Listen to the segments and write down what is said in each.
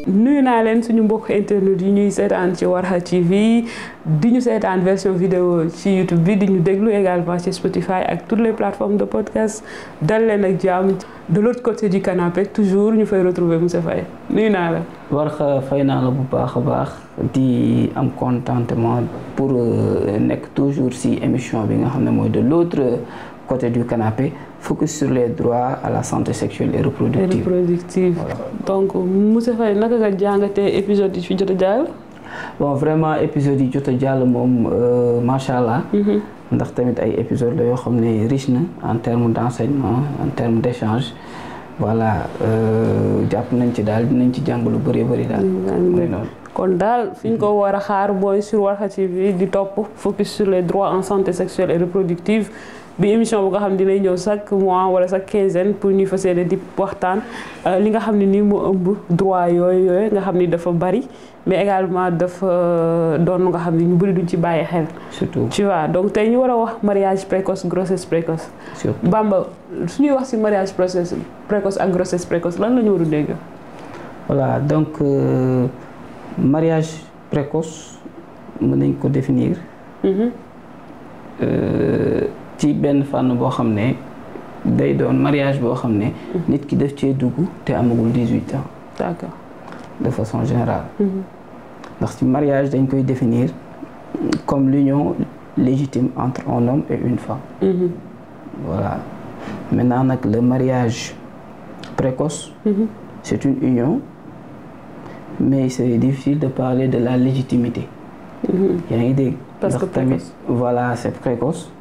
nuyu naa leen suñu mbokk internet yi ñuy seetaan ci Warkha TV di ñu seetaan version vidéo ci YouTube bi di ñu déglu également ci Spotify ak toutes les plateformes de podcast dal leen ak jàmm de l'autre côté du canapé toujours ñu fay retrouver Moussa Faye nuyu naa la. Warkha fay naa la bu baax a baax di am contentement pour nekk toujours ci émission bi nga xam ne mooy de l'autre côté du canapé focus sur les droits à la santé sexuelle et reproductive. Voilà. Donc Moussa Faye naka nga jàngatee épisode yi fi jot a jàll. Bon vraiment épisode yi jot a jàll moom macha allah. ndax tamit ay épisode la yoo xam ne riche na en termes d'enseignement en termes d'échange voilà jàpp nañ ci daal dinañ ci jàng lu bëree bëri daal. kon daal fi ñu ko war a xaar mooy sur Warkha TV di topp focus sur les droits en santé sexuelle et reproductive bi émission bu nga xam ne dinay ñëw chaque mois wala chaque quinzaine pour ñu fas yéene di waxtaan li nga xam ne nii moo ëmb droit yooyu nga xam ni dafa bari mais également dafa doon nga xam ne ñu bëri duñ ci bàyyi xel. surtout tu vois donc tey ñu war a wax mariage précoce grossesse précoce. surtout Bamba su ñuy wax ci mariage précoce ak grossesse précoce lan la ñu war a dégg. voilà donc mariage précoce mën nañ ko définir. ci benn fànn boo xam ne day doon mariage boo xam ne nit ki def cee dugg te amagul 18 ans. D'accord. De façon générale. ndax ci mariage dañ koy définir comme l'union légitime entre un homme et une femme. Voilà maintenant nag le mariage précoce. C'est une union mais c'est difficile de parler de la légitimité. yaa ngi dégg. parce que tamit voilà c'est précoce.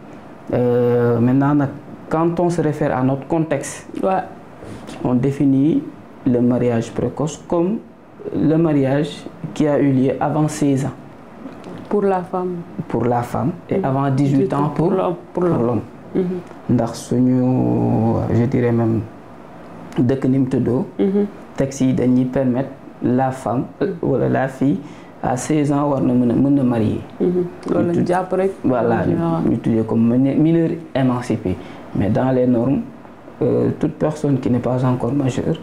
Maintenant nag quand on se réfère à notre contexte. Ouais. On définit le mariage précoce comme le mariage qui a eu lieu avant 16 ans. Pour la femme. Pour la femme et avant 18 ans pour l'homme. ndax suñu je dirais même dëkk ni mu tëddoo. texte yi dañuy permettre la femme wala la fille à 16 ans war na mën a marier. loolu lañ jàpp rek. voilà ñu tuddee comme mineur émancipé mais dans les normes toute personne qui n'est pas encore majeure.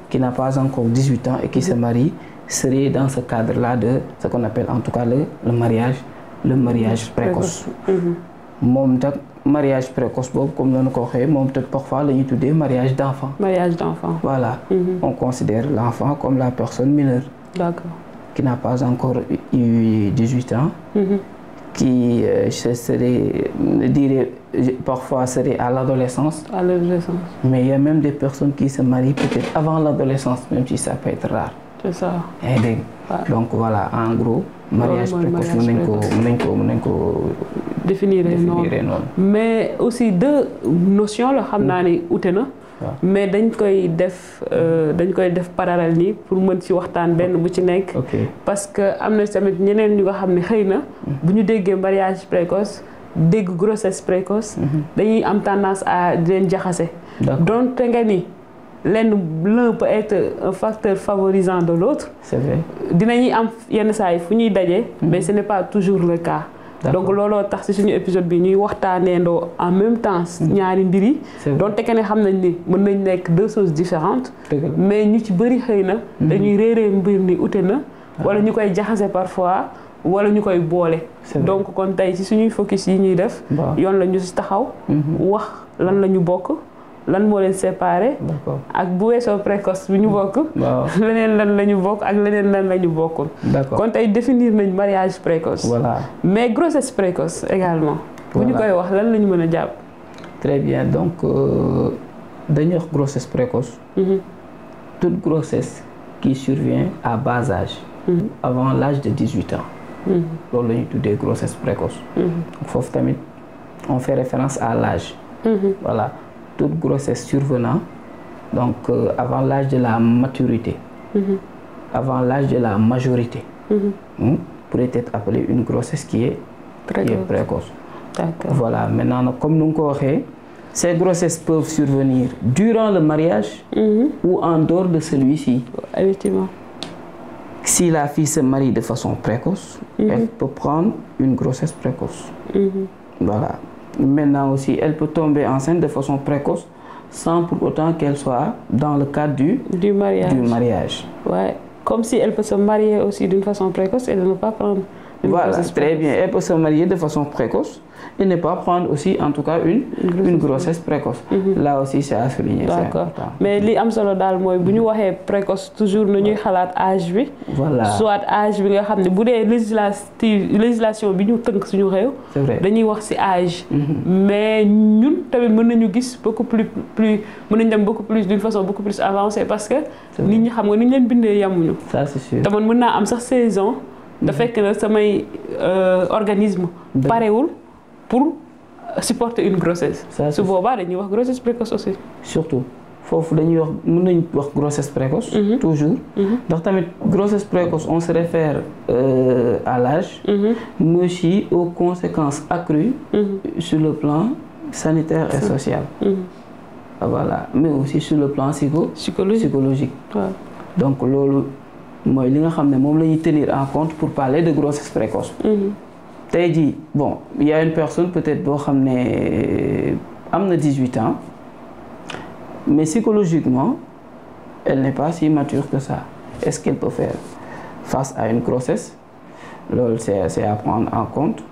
qui n'a pas encore 18 ans et qui se marie serait dans ce cadre-là de ce qu'on appelle en tout cas le mariage précoce. moom tam mariage précoce boobu comme noonu ko waxee moom tam parfois la ñuy tuddee mariage d'enfant. mariage d'enfant. Voilà. On considère l'enfant comme la personne mineure. D'accord. Qui n'a pas encore eu 18 ans. Qui parfois serait à l'adolescence. À l'adolescence. Mais il y a même des personnes qui se marient peut-être avant l'adolescence, même si ça peut être rare. C'est ça. Donc voilà, en gros, mariage précoce mën nañ ko définir noonu. Mais aussi deux notions la xam naa ne ute na. mais dañ koy def parallèle nii pour mën ci waxtaan benn bu ci nekk. parce que am na tamit ñeneen ñu nga xam ne xëy na. bu ñu déggee mariage précoce dégg grossesse précoce. dañuy am tendance à di leen jaxase. donc te nga ni l'un peut être un facteur favorisant de l'autre. C'est vrai. dinañuy am yenn saa yi fu ñuy daje. mais ce n'est pas toujours le cas. donc looloo tax ci suñu épisode bi ñuy waxtaaneendoo en même temps ñaari mbir yi. donte que ne xam nañ ni mën nañ nekk deux choses différentes. mais ñu ci bëri xëy na. dañuy réeree mbir ni ute na. wala ñu koy jaxase parfois wala ñu koy boole. donc kon tey ci suñuy focus yi ñuy def. yoon la ñu ci taxaw. wax lan la ñu bokk. lan moo leen séparé. ak bu weesoo précoce bi ñu bokk. leneen lan la ñu bokk ak leneen lan la ñu bokkul. kon tey définir nañ mariage précoce. Voilà. Mais grossesse précoce également. bu ñu koy wax lan la ñu mën a jàpp. Très bien donc dañuy wax grossesse précoce. Toute grossesse qui survient à bas âge. Avant l'âge de 18 ans. loolu la ñuy tuddee grossesse précoce. foofu tamit on fait référence à l'âge. Voilà. Toute grossesse survenant donc avant l'âge de la maturité, avant l'âge de la majorité, pourrait être appelée une grossesse qui est précoce. Voilà, maintenant comme nous l'avons dit, ces grossesses peuvent survenir durant le mariage ou en dehors de celui-ci. Effectivement. si la fille se marie de façon précoce, elle peut prendre une grossesse précoce. Voilà. Maintenant aussi, elle peut tomber enceinte de façon précoce sans pour autant qu'elle soit dans le cadre du mariage. Ouais. Comme si elle peut se marier aussi d'une façon précoce et de ne pas prendre une grossesse précoce. Très bien. Elle peut se marier de façon précoce et ne pas prendre aussi, en tout cas, une grossesse précoce. Là aussi, c'est à souligner. D'accord. Mais li am solo dal moy buñu waxé précoce toujours nañuy xalat âge bi. Voilà. Soit âge bi nga xamné boudé législation bi ñu teunk suñu réew. Dañuy wax ci âge. Mais ñun tamit mën nañu gis beaucoup plus mën nañ dem beaucoup plus d'une façon beaucoup plus avancée parce que nit ñi xam nga ni ñu leen bindé yamuñu. Ça c'est sûr. Te man mën na am sax 16 ans da fekk na samay organisme paréwul pour supporter une grossesse. Ce boba dañuy wax grossesse précoce aussi. Surtout fofu dañuy wax mën nañ wax grossesse précoce. Toujours. Ndax tamit grossesse précoce on se réfère à l'âge, mais aussi aux conséquences accrues sur le plan sanitaire et social. Voilà, mais aussi sur le plan psychologique. Donc lolu moy li nga xamné mom lañuy tenir en compte pour parler de grossesse précoce. Tey jii bon il y a une personne peut-être boo xam ne am na 18 ans mais psychologiquement elle n'est pas si mature que ça. Est-ce qu'elle peut faire face à une grossesse? Loolu c'est à prendre en compte.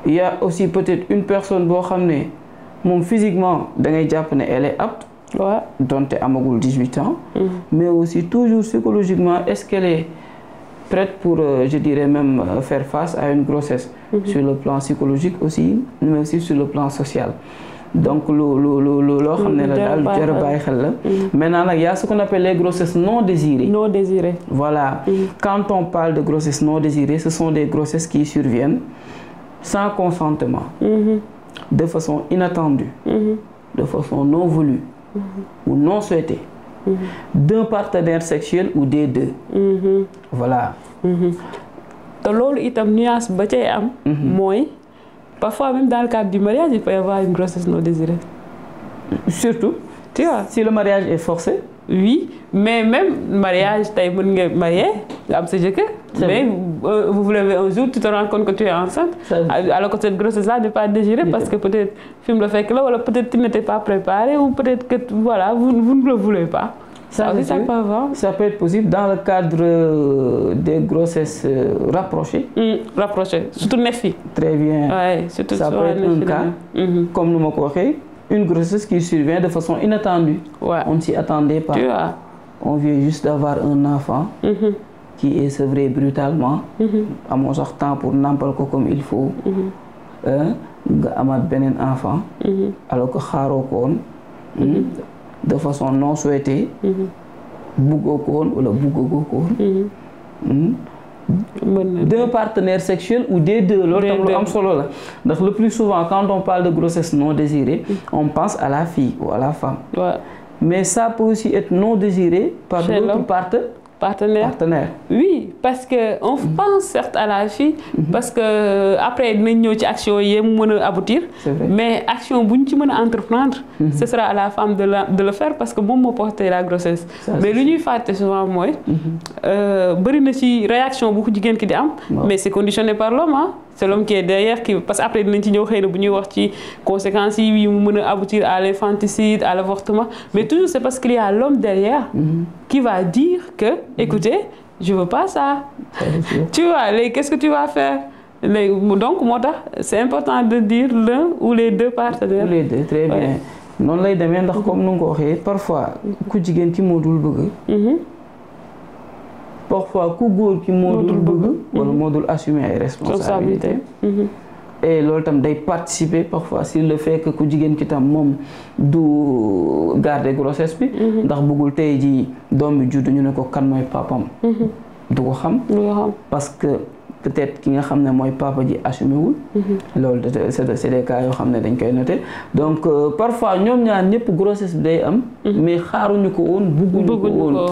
Il y a aussi peut-être une personne boo xam ne moom physiquement da ngay jàpp ne elle est apte. Donte amagul 18 ans. Mais aussi toujours psychologiquement est-ce qu'elle est prête pour, je dirais même, faire face à une grossesse sur le plan psychologique aussi, mais aussi sur le plan social. Donc, maintenant, il y a ce qu'on appelle les grossesses non désirées. Non désirées. Voilà. Quand on parle de grossesses non désirées, ce sont des grossesses qui surviennent sans consentement, de façon inattendue, de façon non voulue ou non souhaitée. D'un partenaire sexuel ou des deux. Voilà. Te loolu itam nuance ba cay am. Mooy parfois même dans le cadre du mariage il peut y avoir une grossesse non désirée. Surtout, tu vois, si le mariage est forcé. Oui, mais même mariage tey mën nga marié nga am sa jëkkër. Mais vous vous levez un jour tu te rends compte que tu es enceinte. Alors que cette grossesse là n'est pas désirée parce que peut-être fi mu la fekk la wala peut-être tu n'étais pas préparé ou peut-être que voilà vous ne le voulez pas. Ça peut être possible dans le cadre des grossesses rapprochées. Rapprochées, surtout les filles. Très bien. Ouais, ça peut être un cas, comme nous m'avons dit, une grossesse qui survient de façon inattendue. On ne s'y attendait pas. On vient juste d'avoir un enfant qui est sevré brutalement. À mon temps pour n'importe quoi comme il faut. Amad benen enfant. Alors que Kharokon. De façon non souhaitée, Bougokon ou le Bougokon, d'un partenaire sexuel ou des deux. Donc le plus souvent, quand on parle de grossesse non désirée, on pense à la fille ou à la femme. Mais ça peut aussi être non désiré par d'autres partenaires. Oui, parce qu'on pense certes à la fille, parce que après nous action aboutir, mais action entreprendre, ce sera à la femme de le faire parce que bon m'a porté la grossesse. Mais l'union fait souvent moi, réaction beaucoup de gens qui mais c'est conditionné par l'homme. C'est l'homme qui est derrière qui parce qu'après nous avons conséquences oui aboutir à l'infanticide, à l'avortement, mais toujours c'est parce qu'il y a l'homme derrière qui va dire que écoutez, je veux pas ça. Tu vois, qu'est-ce que tu vas faire? Donc moi c'est important de dire l'un ou les deux partenaires. Les deux, très bien. Non lay demee ndax comme nous ko waxé parfois ku jigéen ki modul bëgg. Parfois ku góor ki modul bëgg wala modul assumer ay responsabilités. Et loolu tam day participer parfois sur le fait que ku jigéen ki tam moom du garder grossesse bi ndax bëggul tey ji doom bi juddu ñu ne ko kan mooy papam du ko xam parce que peut-être ki nga xam ne mooy papa ji assumé wul loolu c'est des cas yoo xam ne dañ koy noter donc parfois ñoom ñaar ñëpp grossesse bi day am mais xaaruñu ko woon bëgguñu ko woon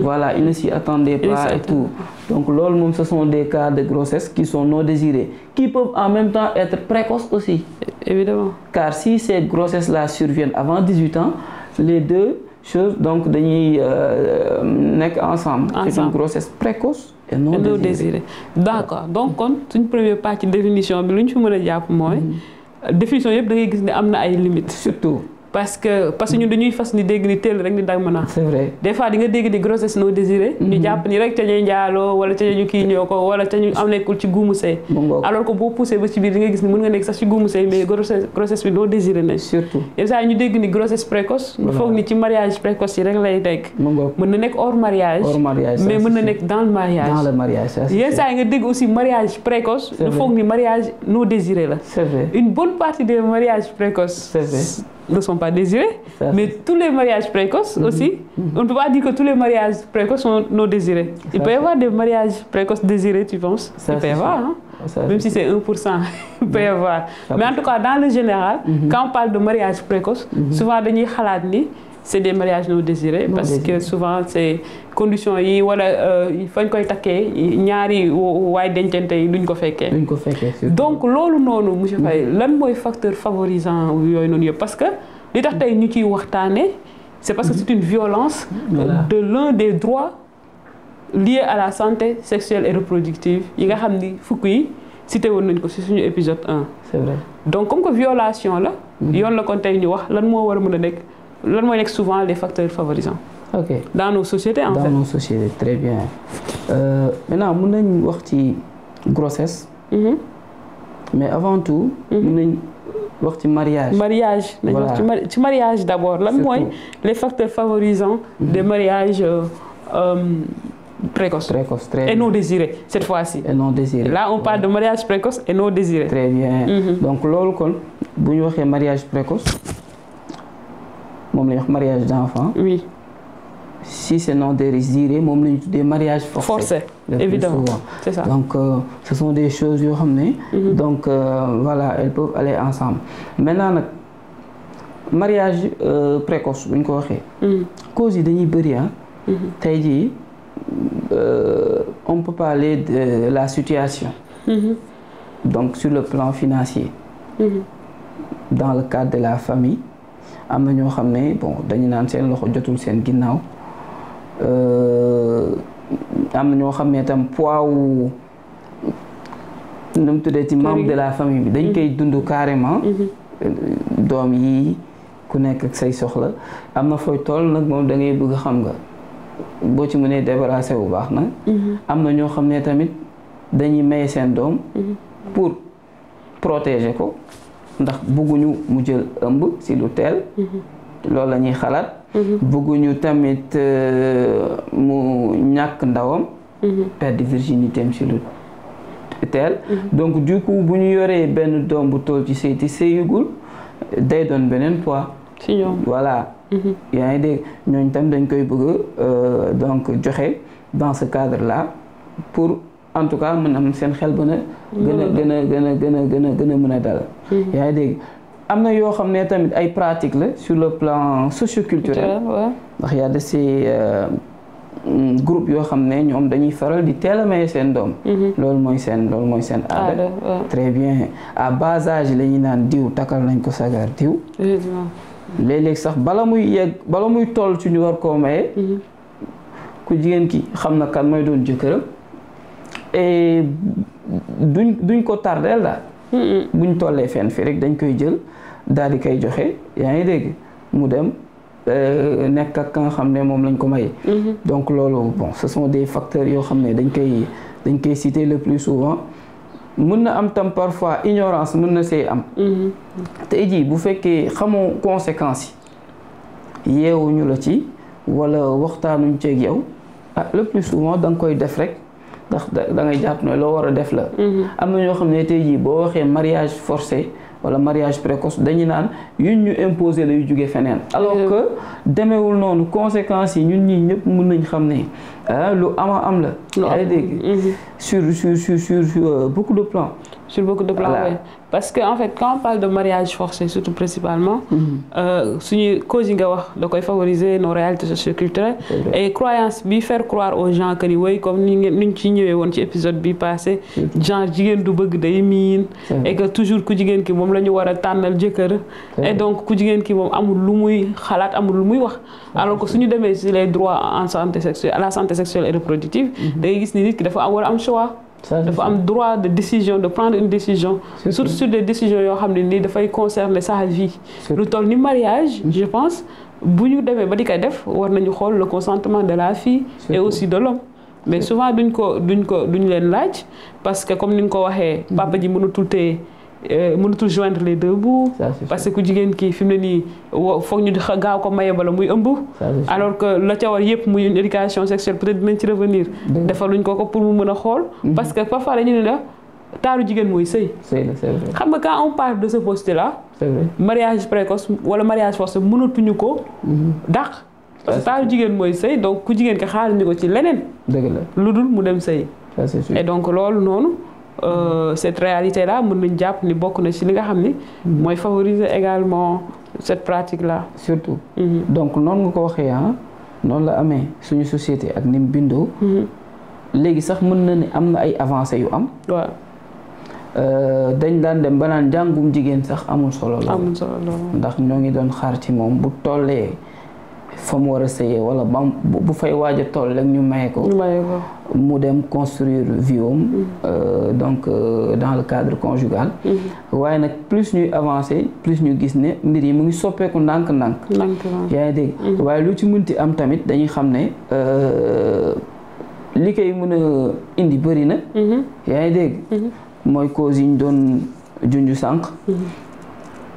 voilà ils ne s'y attendaient pas et tout donc loolu moom ce sont des cas de grossesse qui sont non désirés qui peuvent en même temps être précoces aussi évidemment car si ces grossesses là surviennent avant 18 ans les deux chose donc dañuy nekk ensemble. C'est une grossesse précoce et non désirée. D'accord donc kon suñ première partie définition bi lu ñu fi mën a jàpp mooy. définition yëpp da ngay gis ne am na ay limites. surtout. parce que ñun dañuy fas ni dégg ni teel rek ni dag mën a. c'est vrai des fois di nga dégg di grossesse non désirée. ñu jàpp ni rek ca ñuy njaaloo wala ca ñu kii ñoo ko wala ca ñu am nekkul ci guumu sëy. alors que boo poussé ba ci biir di nga gis ni mën nga nekk sax ci guumu sëy mais grossesse bi non désirée nañ. surtout yenn saa yi ñu dégg ni grossesse précoce. ñu foog ni ci mariage précoce yi rek lay nekk. mën na nekk hors mariage. mais mën na nekk dans le mariage. dans le mariage ça yenn saa yi nga dégg aussi mariage précoce. ñu foog ni mariage non désiré la. c'est vrai une bonne partie des mariages précoces. c'est vrai. ne sont pas désirés, mais tous les mariages précoces aussi, on ne peut pas dire que tous les mariages précoces sont non désirés. Il peut y avoir des mariages précoces désirés, tu penses? Il peut y avoir, hein? Même si c'est 1%, il peut y avoir. Mais en tout cas, dans le général, quand on parle de mariage précoce, souvent, c'est des mariages non désirés parce que souvent, c'est conditions yi wala fañ koy takkee ñaari waay dencante yi duñ ko fekkee. Donc loolu noonu monsieur Faye lan mooy facteur favorisant yooyu noonu yëpp parce que li tax tey ñu ciy waxtaanee c'est parce que c'est une violence de l'un des droits liés à la santé sexuelle et reproductive yi nga xam ni fukk yi cité woon nañ ko ci suñu épisode 1. C'est vrai. Donc comme que violation la yoon la kon tey ñu wax lan moo war a mën a nekk lan mooy nekk souvent les facteurs favorisants. Ok. Dans nos sociétés en fait. Dans nos sociétés, très bien. Maintenant, nous avons une grossesse, mais avant tout, nous avons un mariage. Mariage. Voilà. Tu mariage d'abord. Là, les facteurs favorisants des mariages précoces. Très et non désirés, cette fois-ci. Et non désirés. Là, on parle de mariage précoce et non désiré. Très bien. Donc, là, si nous avons un mariage précoce, un mariage d'enfant. Oui. Si c'est non désiré, des mariages forcés. Évidemment. C'est ça. Donc, ce sont des choses que vous donc, voilà, elles peuvent aller ensemble. Maintenant, mariage précoce, cause de on peut parler de la situation. Donc, sur le plan financier, dans le cadre de la famille, am na ñoo xam ne bon dañu naan seen loxo jotul seen ginnaaw am na ñoo xam ne tam poids wu nu mu tuddee ci membre de la famille bi dañ koy dund carrément doom yi ku nekk ak say soxla am na fooy toll nag moom da ngay bëgg xam nga boo ci mënee débarrasser bu baax na am na ñoo xam ne tamit dañuy maye seen doom pour protéger ko ndax bëgguñu mu jël ëmb si lu teel loolu la ñuy xalaat bëgguñu tamit mu ñàkk ndawam perdre virginité am si lu teel donc du coup bu ñu yoree benn doom bu toll ci sëy te sëyugul day doon beneen poids si ñoom voilà yaa ngi dégg ñooñu tam dañ koy bëgg donc joxe dans ce cadre là pour en tout cas mën am seen xel gën a mën a dal yaa ngi dégg am na yoo xam ne tamit ay pratiques la sur le plan socioculturel ndax y a de ces groupes yoo xam ne ñoom dañuy faral di teel a maye seen doom loolu mooy seen aada très bien à bas âge la ñuy naan diw takkal nañ ko sagar diw léeg-léeg sax bala muy toll ci ñu war koo maye ku jigéen ki xam na kan mooy doon jëkkëram et duñ ko tardeel daal buñ tollee fenn fi rek dañ koy jël daal di koy joxe yaa ngi dégg mu dem nekk ak ka nga xam ne moom lañ ko maye donc loolu bon ce sont des facteurs yoo xam ne dañ koy citer le plus souvent mën na am tam parfois ignorance mën na see am tey jii bu fekkee xamoo conséquences yi yeewuñu la ci wala waxtaanuñ ceeg yow le plus souvent da nga koy def rek ndax da ngay jàpp ne loo war a def la am na ñoo xam ne tey jii boo waxee mariage forcé wala mariage précoce dañu naan yuñ ñu imposer la yu jóge feneen alors que demeewul noonu conséquences yi ñun ñii ñëpp mën nañ xam ne lu am la yaa ngi dégg sur beaucoup de plans Sur beaucoup de plans, voilà. Oui. Parce qu'en fait, quand on parle de mariage forcé, surtout principalement, suñu cause yi nga wax da koy favoriser nos réalités socioculturelles et croyance bi faire croire aux gens que ni way comme niñ ci ñëwee woon ci épisode bi passé genre jigéen du bëgg day miin et que toujours ku jigéen ki moom la ñu war a tànnal jëkkër et donc ku jigéen ki moom amul lu muy xalaat amul lu muy wax alors que suñu demee si les droits en santé sexuelle à la santé sexuelle et reproductive da ngay gis ni nit ki dafa war a am choix dafa am droit de décision de prendre une décision surtout sur des décisions yoo xam ne nii dafay concerner sa vie lu toll ni mariage je pense bu ñu demee ba di ko def war nañu xool le consentement de la fille et aussi de l'homme mais souvent duñ leen laaj parce que comme ni nga ko waxee papa ji mënatul joindre les deux bouts parce que ku jigéen ki fi mu ne nii foog ñu gaaw ko maye bala muy ëmb alors que la ca war yëpp muy une éducation sexuelle peut-être dinañ ci revenir defaluñ ko pour mu mën a xool parce que parfois dañu ne la taaru jigéen mooy sëy xam nga quand on parle de ce postulat mariage précoce wala mariage forcé mënatuñu ko dàq parce que taaru jigéen mooy sëy donc ku jigéen ki xaaruñu ko ci leneen lu dul mu dem sëy et donc loolu noonu cette réalité là mën nañ jàpp ni bokk na ci li nga xam ni mooy favoriser également cette pratique là surtout donc noonu nga ko waxee noonu la amee suñu société ak ni mu bindoo léegi sax mën na ni am na ay avancées yu am waaw dañ daan dem ba naan jàngum jigéen sax amul solo la ndax ñoo ngi doon xaar ci moom bu tollee fa mu war a sëyee wala bu fay waaj a toll rek ñu maye ko mu dem construire vie donc dans le cadre conjugal waaye nag plus ñuy avancer plus ñu gis ne mbir yi mu ngi soppeeku ndànk-ndànk yaa ngi dégg waaye lu ci mënti am tamit dañuy xam ne li koy mën a indi bëri na yaa ngi dégg mooy cause yi ñu doon junju sànq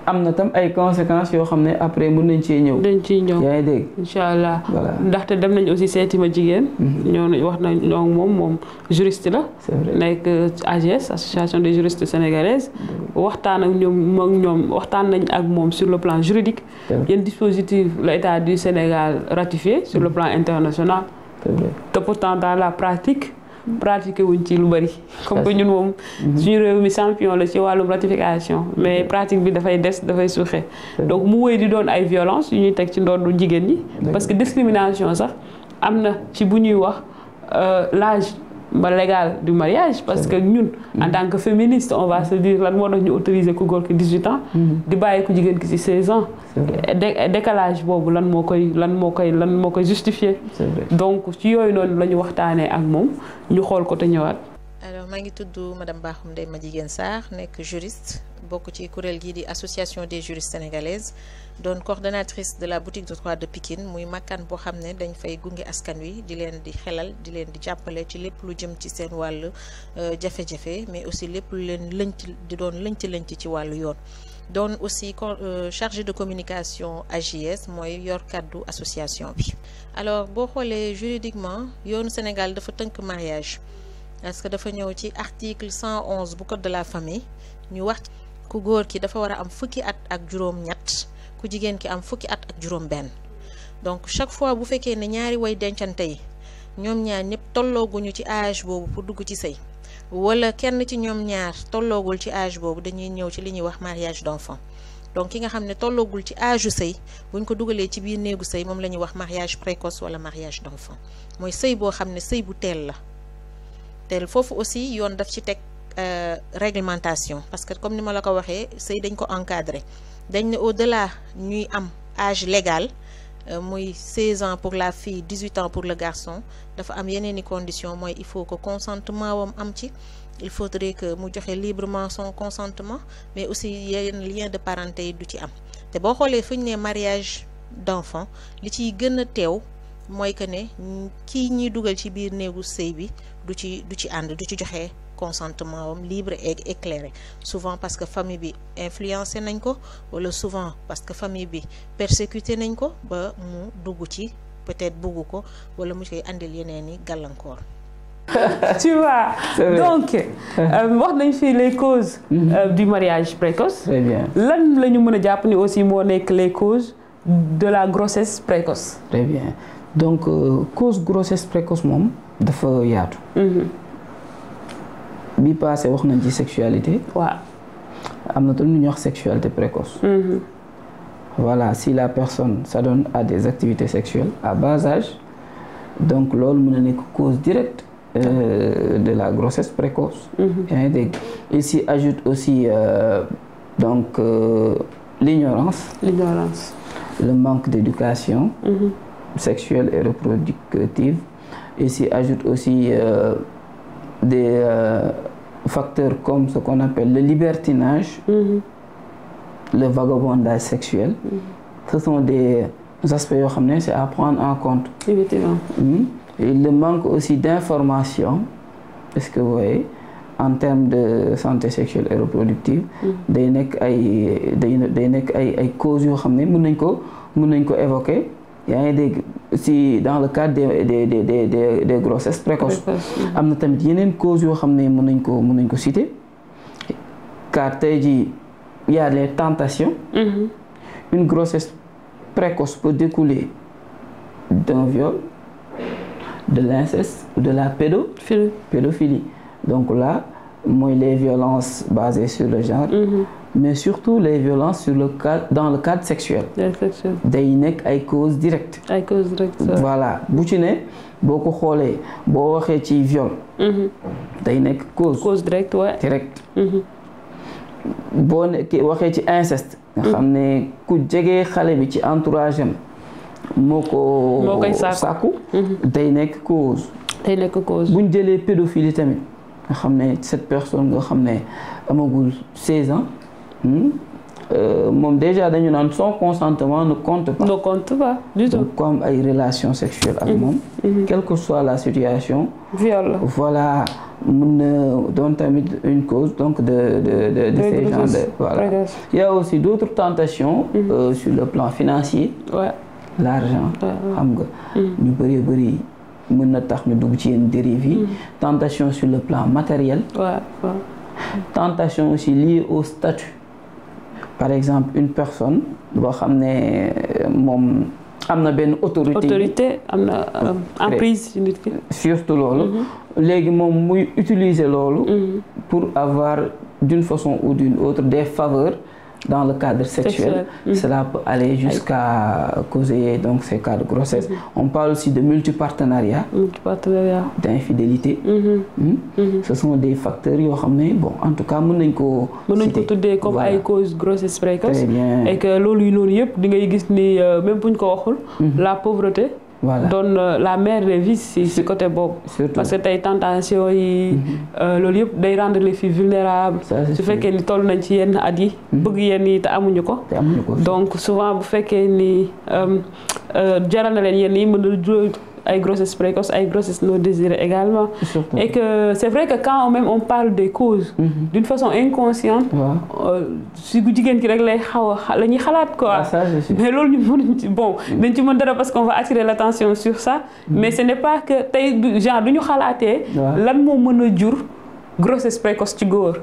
am na tam ay conséquences yoo xam ne après mën nañ cee ñëw. dañ ciy ñëw yaa ngi dégg. incha allah ndaxte dem nañ aussi seeti ma jigéen. ñoo wax nañ ñoo moom juriste la. c'est vrai nekk AGS association des juristes sénégalaises. waxtaan ak ñoom waxtaan nañ ak moom sur le plan juridique. yenn dispositif l'État du Sénégal ratifié sur le plan international. te pourtant dans la pratique. pratiqué wuñ ci lu bari comme que ñun moom suñu réew mi champion la ci wàllum ratification mais pratique bi dafay dafay suuxe donc mu wéy di doon ay violence yu ñuy teg ci ndoddu jigéen ñi parce que discrimination sax am na ci bu ñuy wax l'âge légal du mariage parce que ñun en tant que féministe on va se dire lan moo tax ñu autoriser ku góor ki 18 ans di bàyyi ku jigéen ki ci 16 ans décalage boobu lan moo koy justifier donc ci yooyu noonu la ñu waxtaanee ak moom ñu xool ko te ñëwaat. alors maa ngi tudd madame Bakhoum Ndeye Madjiguène Sarr nekk juriste bokk ci kuréel gii di association des juristes sénégalaises doon coordonnatrice de la boutique de droit de Pikine muy makkaan boo xam ne dañ fay gunge askan wi di leen di xelal di leen di jàppale ci lépp lu jëm ci seen wàllu jafe-jafe mais aussi lépp lu leen lënc ci wàllu yoon. doon aussi chargé de communication AJS mooy yor kàddu association bi. alors boo xoolee juridiquement yoonu Sénégal dafa tënk mariage parce que dafa ñëw ci article 111 bu code de la famille ñu wax ku góor ki dafa war a am fukki at ak juróom-ñett ku jigéen ki am fukki at ak juróom-benn donc chaque fois bu fekkee ne ñaari way dencante yi ñoom ñaar ñëpp tollooguñu ci âge boobu pour dugg ci sëy wala kenn ci ñoom ñaar tolloogul ci âge boobu dañuy ñëw ci li ñuy wax mariage d'enfant donc ki nga xam ne tolloogul ci âge u sëy buñ ko dugalee ci biir néegu sëy moom la ñuy wax mariage précoce wala mariage d'enfant mooy sëy boo xam ne sëy bu teel la teel foofu aussi yoon daf ci teg réglementation parce que comme ni ma la ko waxee sëy dañ ko encadrer dañ ne au-delà ñuy am âge légal muy 16 ans pour la fille 18 ans pour le garçon dafa am yeneen i conditions mooy il faut que consentement wam am ci il faudrait que mu joxe librement son consentement mais aussi yenn lien de parenté yi du ci am te boo xoolee fu ñu ne mariage d'enfant li ciy gën a teew mooy que ne kii ñuy dugal ci biir néegu sëy bi du ci ànd du ci joxe consentement wam libre et éclairé souvent parce que famille bi influencé nañ ko wala souvent parce que famille bi persécuté nañ ko ba mu dugg ci peut-être bugg ko wala mu koy andil yeneen i gàllankoor. Tu vois donc wax nañ fii les causes du mariage précoce. Très bien. lan la ñu mën a jàpp ni aussi moo nekk les causes de la grossesse précoce. Très bien donc cause grossesse précoce moom dafa yaatu. bi passé wax nañ ci sexualité. waaw am na tamit lu ñuy wax sexualité précoce. Voilà, si la personne s'adonne à des activités sexuelles à bas âge, donc loolu mën na nekk cause directe de la grossesse précoce. Il s'y ajoute aussi donc l'ignorance, le manque d'éducation sexuelle et reproductive. Il s'y ajoute aussi des facteurs comme ce qu'on appelle le libertinage, le vagabondage sexuel. Ce sont des aspects yoo xam ne c'est à prendre en compte. Effectivement. Et le manque aussi d'information, est-ce que vous voyez, en termes de santé sexuelle et reproductive, day nekk ay causes yoo xam ne mën nañ ko évoquer. yaa ngi dégg si dans le cadre des grossesses précoces. am na tamit yeneen causes yoo xam ne mën nañ ko citer. car tey jii il y a les tentations. Une grossesse précoce peut découler d'un viol, de l'inceste ou de la pédophilie. Donc là, mooy les violences basées sur le genre, mais surtout les violences dans le cadre sexuel. day nekk ay causes directes. Voilà bu ci ne boo ko xoolee boo waxee ci viol. day nekk cause directe. boo waxee ci inceste nga xam ne ku jege xale bi ci entourage am moo koy sàkku day nekk cause buñ jëlee pédophilie tamit nga xam ne cette personne nga xam ne amagul 16 ans moom déjà dañu naan son consentement ne compte pas du tout. Comme ay relations sexuelles ak moom quelle que soit la situation viol voilà mën na doon tamit une cause donc de ces gens de voilà. Il y a aussi d'autres tentations sur le plan financier. L'argent xam nga ñu bëri mën na tax ñu dugg ci yenn dérives yi. Tentation sur le plan matériel. Tentation aussi liée au statut. Par exemple une personne boo xam ne moom am na benn autorité am na emprise nit ki surtout loolu léegi moom muy utiliser loolu pour avoir d'une façon ou d'une autre des faveurs dans le cadre sexuel. Cela peut aller jusqu'à causer donc ces cas de grossesse. On parle aussi de multipartenariat, d'infidélité. Ce sont des facteurs yoo xam ne bon en tout cas mën nañ ko tuddee comme ay cause grossesse précoce. Très bien. Et que loolu noonu yëpp di ngay gis ni même buñ ko waxul la pauvreté donne la mère des vices si côté boobu. Parce que tey tentation yi loolu yëpp day rendre les filles vulnérables. Su fekkee ni toll nañ ci yenn at yi bëgg yenn yi te amuñu ko. Donc souvent bu fekkee ni jaral na leen yenn yi mën na jural ay grossesse précoce ay grossesse non désirée également. Et que c'est vrai que quand même on parle des causes d'une façon inconsciente si gu jigéen ki rek lay la ñuy xalaat quoi. Mais loolu ñu mënuñ ci bon dañ ci mën dara parce qu'on va attirer l'attention sur ça. Mais ce n'est pas que tey genre du ñu xalaatee lan moo mën a jur grossesse précoce ci góor.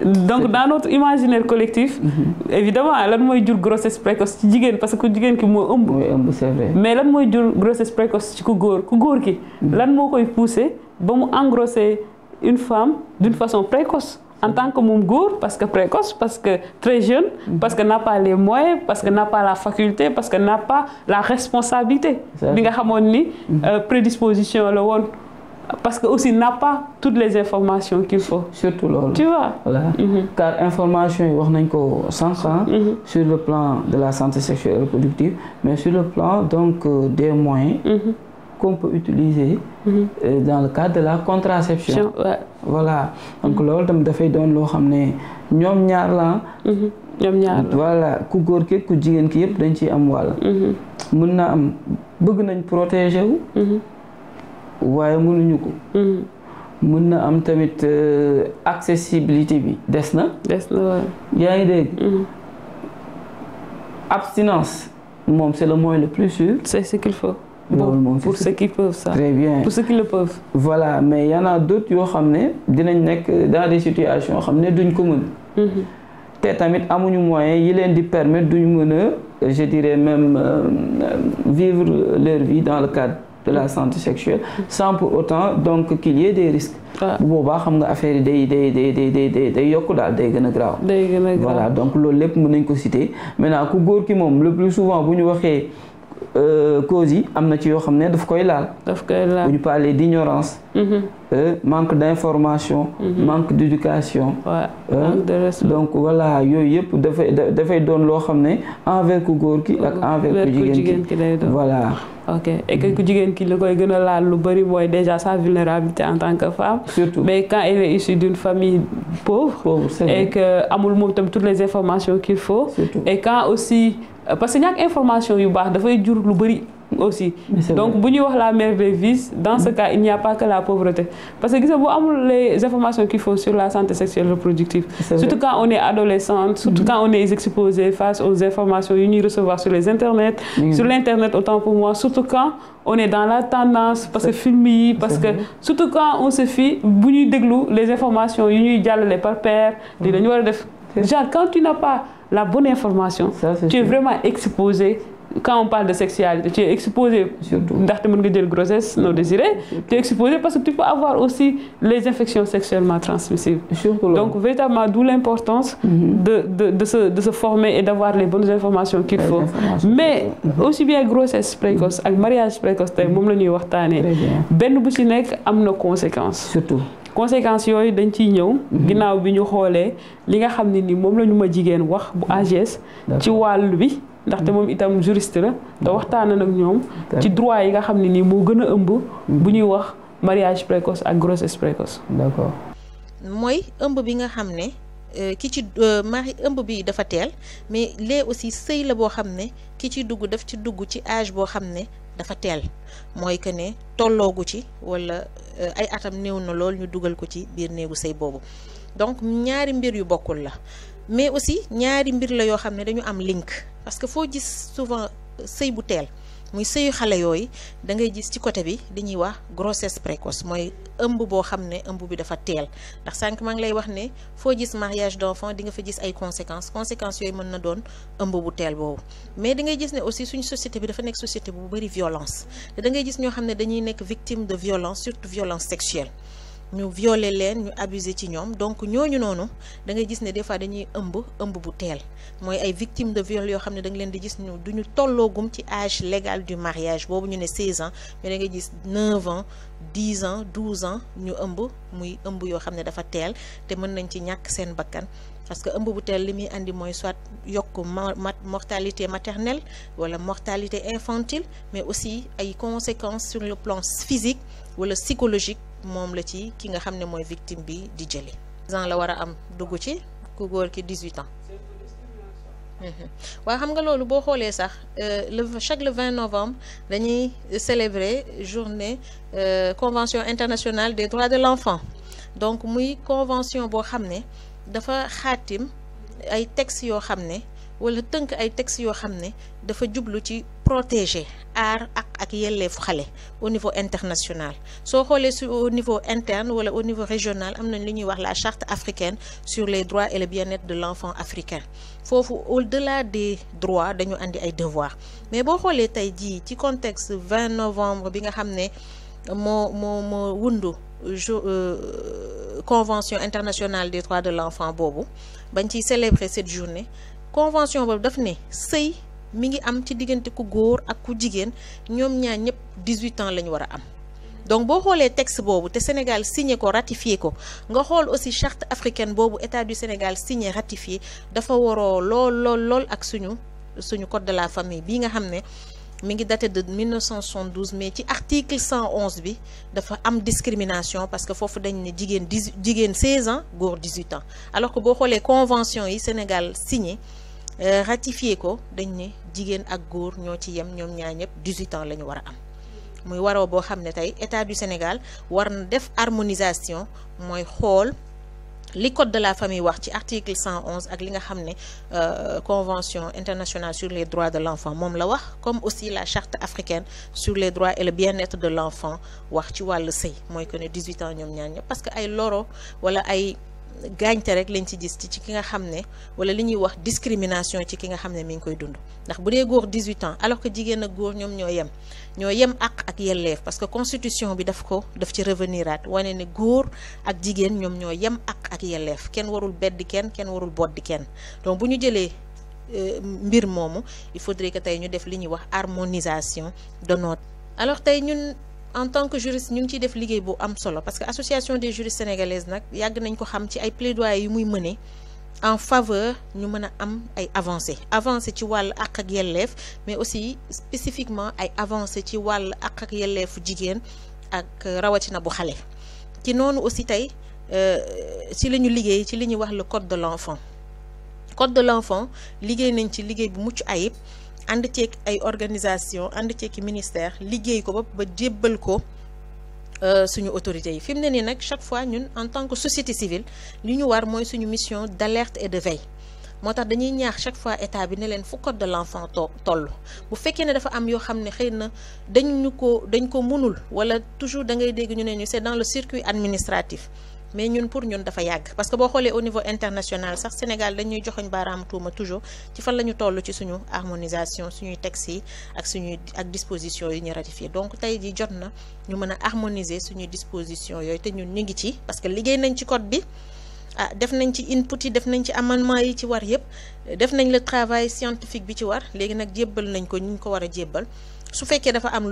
Donc dans notre imaginaire collectif évidemment lan mooy jur grossesse précoce ci jigéen parce que ku jigéen ki moo ëmb c'est vrai. mais lan mooy jur grossesse précoce ci ku góor ki lan moo koy pousser ba mu engrosser une femme d'une façon précoce en tant que moom góor parce que précoce parce que très jeune parce que n'a pas les moyens parce que n'a pas la faculté parce que n'a pas la responsabilité bi nga xamoon ni prédisposition la woon. Parce que aussi n'a pas toutes les informations qu'il faut. Surtout loolu. Tu vois. Voilà. Car information yi wax nañ ko sànq sur le plan de la santé sexuelle et reproductive mais sur le plan donc des moyens qu'on peut utiliser dans le cadre de la contraception. Voilà. Donc loolu tamit dafay doon loo xam ne ñoom ñaar la. Voilà ku góor ki ku jigéen ki yëpp dañ ciy am wàll. Mën na am bëgg nañ protéger wu. waaye mënuñu ko. mën na am tamit accessibilité bi des na yaa ngi dégg. Abstinence moom c'est le moyen le plus sûr. C'est ce qu'il faut. Pour ceux qui peuvent ça. Très bien. Pour ceux qui le peuvent. Voilà mais y en a d'autres yoo xam ne dinañ nekk dans des situations yoo xam ne duñ ko mën. te tamit amuñu moyen yi leen di permettre duñ mën a je dirais même vivre leur vie dans le cadre de la santé sexuelle sans pour autant donc qu'il y ait des risques. bu boobaa xam nga affaire yi day yokk daal day gën a graaw. voilà donc loolu lépp mën nañ ko citer maintenant ku góor ki moom le plus souvent bu ñu waxee causes yi am na ci yoo xam ne daf koy laal. bu ñu parler d'ignorance. manque d'information. manque d'éducation. donc voilà yooyu yëpp dafay doon loo xam ne envers ku góor ki ak envers ku jigéen ki voilà. ok et que ku jigéen ki li koy gën a laal lu bari mooy déjà sa vulnérabilité en tant que femme. surtout mais quand elle est issue d'une famille pauvre. et que amul moom tam toutes les informations qu'il faut. surtout et quand aussi parce que ñàkk information yu baax dafay jur lu bari aussi. donc bu ñuy wax la mère des vices dans ce cas il n'y a pas que la pauvreté parce que gis nga bu amul les informations qu'il faut sur la santé sexuelle reproductive. surtout quand on est adolescente. surtout quand on est exposé face aux informations yu ñuy recevoir sur les internets. sur l'internet autant pour moi surtout quand on est dans la tendance parce que film yi parce que surtout quand on se fie bu ñuy déglu les informations yu ñuy jàllale par pair. li dañu war a def genre quand tu n'as pas la bonne information. tu es vraiment exposé. Quand on parle de sexualité, tu es exposé, ndaxte mën nga jël grossesse non désirée, tu es exposé parce que tu peux avoir aussi les infections sexuellement transmissibles. Donc véritablement d'où l'importance de se former et d'avoir les bonnes informations qu'il faut. Mais aussi bien grossesse précoce ak mariage précoce tey moom la ñuy waxtaanee. benn bu ci nekk am na conséquence. surtout conséquences yooyu dañ ciy ñëw. ginnaaw bi ñu xoolee li nga xam ne ni moom la ñu ma jigéen wax bu AGS. ci wàllu bi. ndaxte moom itam juriste la te waxtaan nag ñoom ci droit yi nga xam ne nii moo gën a ëmb bu ñuy wax mariage précoce ak grossesse précoce. d'accord. mooy ëmb bi nga xam ne ki ci ëmb bi dafa teel mais lee aussi sëy la boo xam ne ki ci dugg daf ci dugg ci âge boo xam ne dafa teel mooy que ne tolloogu ci walla ay atam néew na lool ñu dugal ko ci biir néegu sëy boobu donc ñaari mbir yu bokkul la. mais aussi ñaari mbir la yoo xam ne dañu am link parce que foo gis souvent sëy bu teel muy sëyu xale yooyu da ngay gis ci côté bi dañuy wax grossesse précoce mooy ëmb boo xam ne ëmb bi dafa teel ndax sànq maa ngi lay wax ne foo gis mariage d'enfant di nga fa gis ay conséquences yooyu mën na doon ëmb bu teel boobu mais da ngay gis ne aussi suñu société bi dafa nekk société bu bari violence te da ngay gis ñoo xam ne dañuy nekk victime de violence surtout violence sexuelle ñu violer leen ñu abuser ci ñoom donc ñooñu noonu da ngay gis ne des fois dañuy ëmb bu teel mooy ay victimes de viol yoo xam ne da nga leen di gis ñu duñu tolloogum ci âge légal du mariage boobu ñu ne 16 ans mais da ngay gis 9 ans 10 ans 12 ans ñu ëmb muy ëmb yoo xam ne dafa teel te mën nañ ci ñàkk seen bakkan parce que ëmb bu teel li muy andi mooy soit yokk mortalité maternelle wala mortalité infantile mais aussi ay conséquences sur le plan physique wala psychologique moom la ci ki nga xam ne mooy victime bi di jëlee. 10 ans la war a am dugg ci ku góor ki 18 ans. waaw xam nga loolu boo xoolee sax chaque le 20 novembre dañuy célébrer journée convention internationale des droits de l'enfant donc muy convention boo xam ne dafa xaatim ay textes yoo xam ne wala tënk ay textes yoo xam ne dafa jublu ci protéger aar ak yelleefu xale au niveau international soo xoolee sur au niveau interne wala au niveau régional am nañ li ñuy wax la charte africaine sur les droits et le bien-être de l'enfant africain foofu au-delà des droits dañu andi ay devoirs mais boo xoolee tey jii ci contexte 20 novembre bi nga xam ne moo wundu convention internationale des droits de l'enfant boobu bañ ciy célébrer cette journée convention boobu daf ne sëy mi ngi am ci diggante ku góor ak ku jigéen ñoom ñaar ñëpp 18 ans la ñu war a am donc boo xoolee texte boobu te Sénégal signé ko ratifié ko nga xool aussi charte africaine boobu état du Sénégal signé ratifié dafa waroo lool ak suñu code de la famille bii nga xam ne mi ngi daté de 1972 mais ci article 111 bi dafa am discrimination parce que foofu dañ ne jigéen 16 ans góor 18 ans alors que boo xoolee convention yi Sénégal signé ratifié ko dañ ne jigéen ak góor ñoo ci yem ñoom ñaar ñëpp 18 ans la ñu war a am muy waroo boo xam ne tey état du Sénégal war na def harmonisation mooy xool li code de la famille wax ci article 111 ak li nga xam ne convention internationale sur les droits de l'enfant moom la wax comme aussi la charte africaine sur les droits et le bien-être de l'enfant wax ci wàllu sëy mooy que ne 18 ans ñoom ñaar ñëpp parce que ay loro wala ay gaañte rek lañ ci gis ci ki nga xam ne wala li ñuy wax discrimination ci ki nga xam ne mi ngi koy dund ndax bu dee góor 18 ans alors que jigéen ak góor ñoom ñoo yem ak yelleef parce que constitution bi daf ci reveniraat wane ne góor ak jigéen ñoom ñoo yem ak yelleef kenn warul beddi kenn warul boddi kenn donc bu ñu jëlee mbir moomu il faudrait que tey ñu def li ñuy wax harmonisation de notre alors tey ñun en tant que juriste ñu ngi ciy def liggéey bu am solo parce que association des juristes sénégalaises nag yàgg nañ ko xam ci ay plaidoyer yu muy mëne en faveur ñu mën a am ay avancées ci wàll àq ak yelleef mais aussi spécifiquement ay avancées ci wàll àq ak yelleefu jigéen ak rawatina bu xale ci noonu aussi tey ci la ñu liggéey ci li ñuy wax le code de l'enfant liggéey nañ ci liggéey bu mucc ayib ànd ceeg ay organisation ànd ceeg ministère liggéey ko ba jébbal ko suñu autorités yi fi mu ne nii nag chaque fois ñun en tant que société civile li ñu war mooy suñu mission d'alerte et de veille moo tax dañuy ñaax chaque fois état bi ne leen fu code de l'enfant toll bu fekkee ne dafa am yoo xam ne xëy na dañ ko mënul wala toujours da ngay dégg ñu ne ñu c'est dans le circuit administratif mais ñun pour ñun dafa yàgg parce que boo xoolee au niveau international sax Sénégal dañuy joxoñ baaraam tuuma toujours ci fan la ñu toll ci suñu harmonisation suñuy textes yi ak dispositions yi ñu ratifié donc tey ji jot na ñu mën a harmoniser suñuy dispositions yooyu te ñun ñu ngi ci parce que liggéey nañ ci code bi def nañ ci input yi def nañ ci amendement yi ci war yëpp def nañ le travail scientifique bi ci war léegi nag jébbal nañ ko ñu ko war a jébbal su fekkee dafa am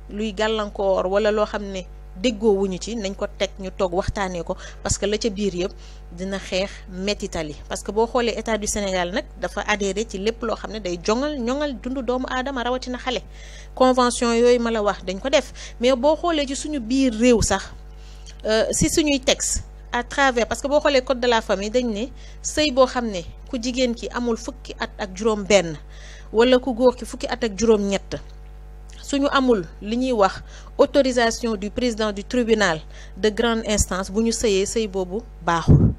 luy gàllankoor wala loo xam ne déggoo wuñu ci nañ ko teg ñu toog waxtaanee ko parce que la ca biir yëpp dina xeex mettitali parce que boo xoolee état du Sénégal nag dafa adhéré ci lépp loo xam ne day ñoŋal dundu doomu aadama rawatina xale convention yooyu ma la wax dañ ko def mais boo xoolee ci suñu biir réew sax si suñuy texte à travers parce que boo xoolee code de la famille dañ ne sëy boo xam ne ku jigéen ki amul fukki at ak juróom benn wala ku góor ki fukki at ak juróom ñett suñu amul li ñuy wax autorisation du président du tribunal de grande instance bu ñu sëy boobu baaxul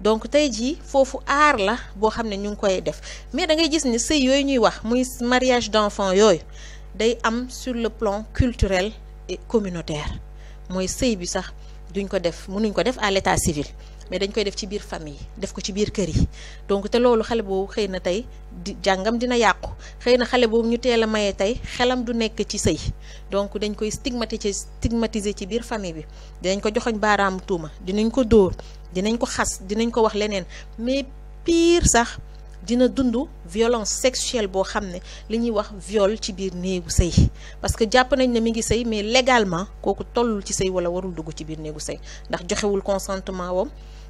donc tey jii foofu aar la boo xam ne ñu ngi koy def mais da ngay gis ni sëy yooyu ñuy wax muy mariage d'enfants yooyu day am sur le plan culturel et communautaire mooy sëy bi sax mënuñ ko def à l'état civil mais dañ koy def ci biir famille def ko ci biir kër yi donc te loolu xale boobu xëy na tey jàngam dina yàqu xëy na xale boobu ñu teel a maye tey xelam du nekk ci sëy donc dañ koy stigmatiser ci biir famille bi dinañ ko joxoñ baaraamu tuuma dinañ ko dóor dinañ ko xas dinañ ko wax leneen mais pire sax dina dund violence sexuelle boo xam ne li ñuy wax viol ci biir néegu sëy parce que jàpp nañ ne mi ngi sëy mais légalement kooku tollul ci sëy wala warul dugg ci biir néegu sëy ndax joxewul consentement wam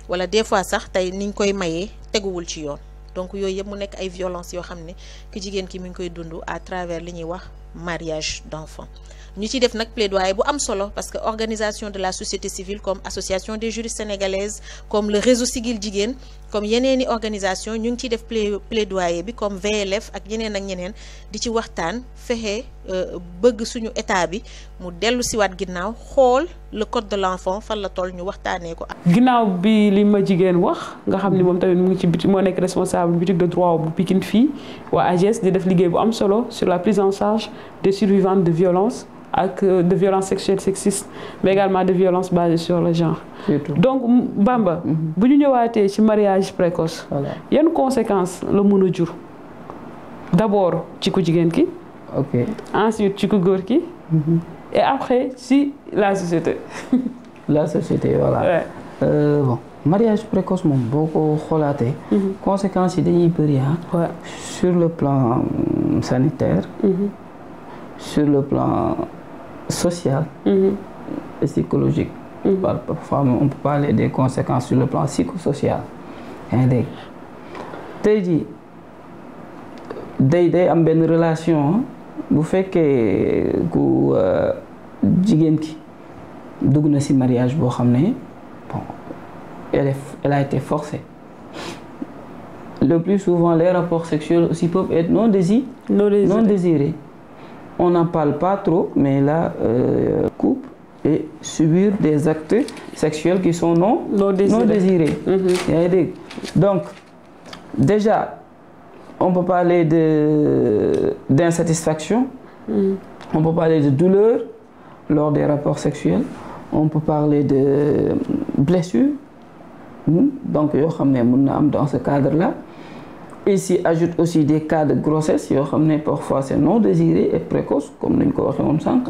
wala des fois sax tey niñ koy mayee teguwul ci yoon donc yooyu yëpp mu nekk ay violence yoo xam ne ki jigéen ki mi ngi koy dund à travers li ñuy wax mariage d'enfants ñu ci def nag plaidoyer bu am solo parce que organisation de la société civile comme association des juristes sénégalaises comme le réseau Siggil Jigéen comme yeneeni organisation ñu ngi ciy def plaidoyer bi comme VLF ak ñeneen ak ñeneen di ci waxtaan fexe bëgg suñu état bi mu dellu siwaat ginnaaw xool le code de l'enfant fan la toll ñu waxtaanee ko. ginnaaw bi li ma jigéen wax nga xam ni moom tamit mu ngi ci biti moo nekk responsable boutique de droit bu Pikine fii waa AGS di def liggéey bu am solo sur la prise en charge des survivantes de violence ak de violence sexuelle sexiste mais également de violence basée sur le genre. donc Bamba bu ñu ñëwaatee ci mariage précoce yan conséquences la mën a jur d'abord ci ku jigéen ki ensuite ci ku góor ki et après ci la société la société voilà bon mariage précoce moom boo ko xoolaatee conséquences yi dañuy bëri sur le plan sanitaire sur le plan social et psychologique. Parfois on peut parler des conséquences sur le plan psychosocial. yaa ngi dégg tey jii day am benn relation bu fekkee ku jigéen ki dugg na ci mariage boo xam ne bon elle a été forcée. Le plus souvent les rapports sexuels aussi peuvent être non désirés. On n'en parle pas trop, mais là, couple et subir des actes sexuels qui sont non désirés. Donc, déjà, on peut parler d'insatisfaction, on peut parler de douleur lors des rapports sexuels, on peut parler de blessures, donc yoo xam ne mën na am dans ce cadre-là. Ici ajoute aussi des cas de grossesse yoo xam ne parfois c'est non désiré et précoce comme nañ ko waxee woon sànq.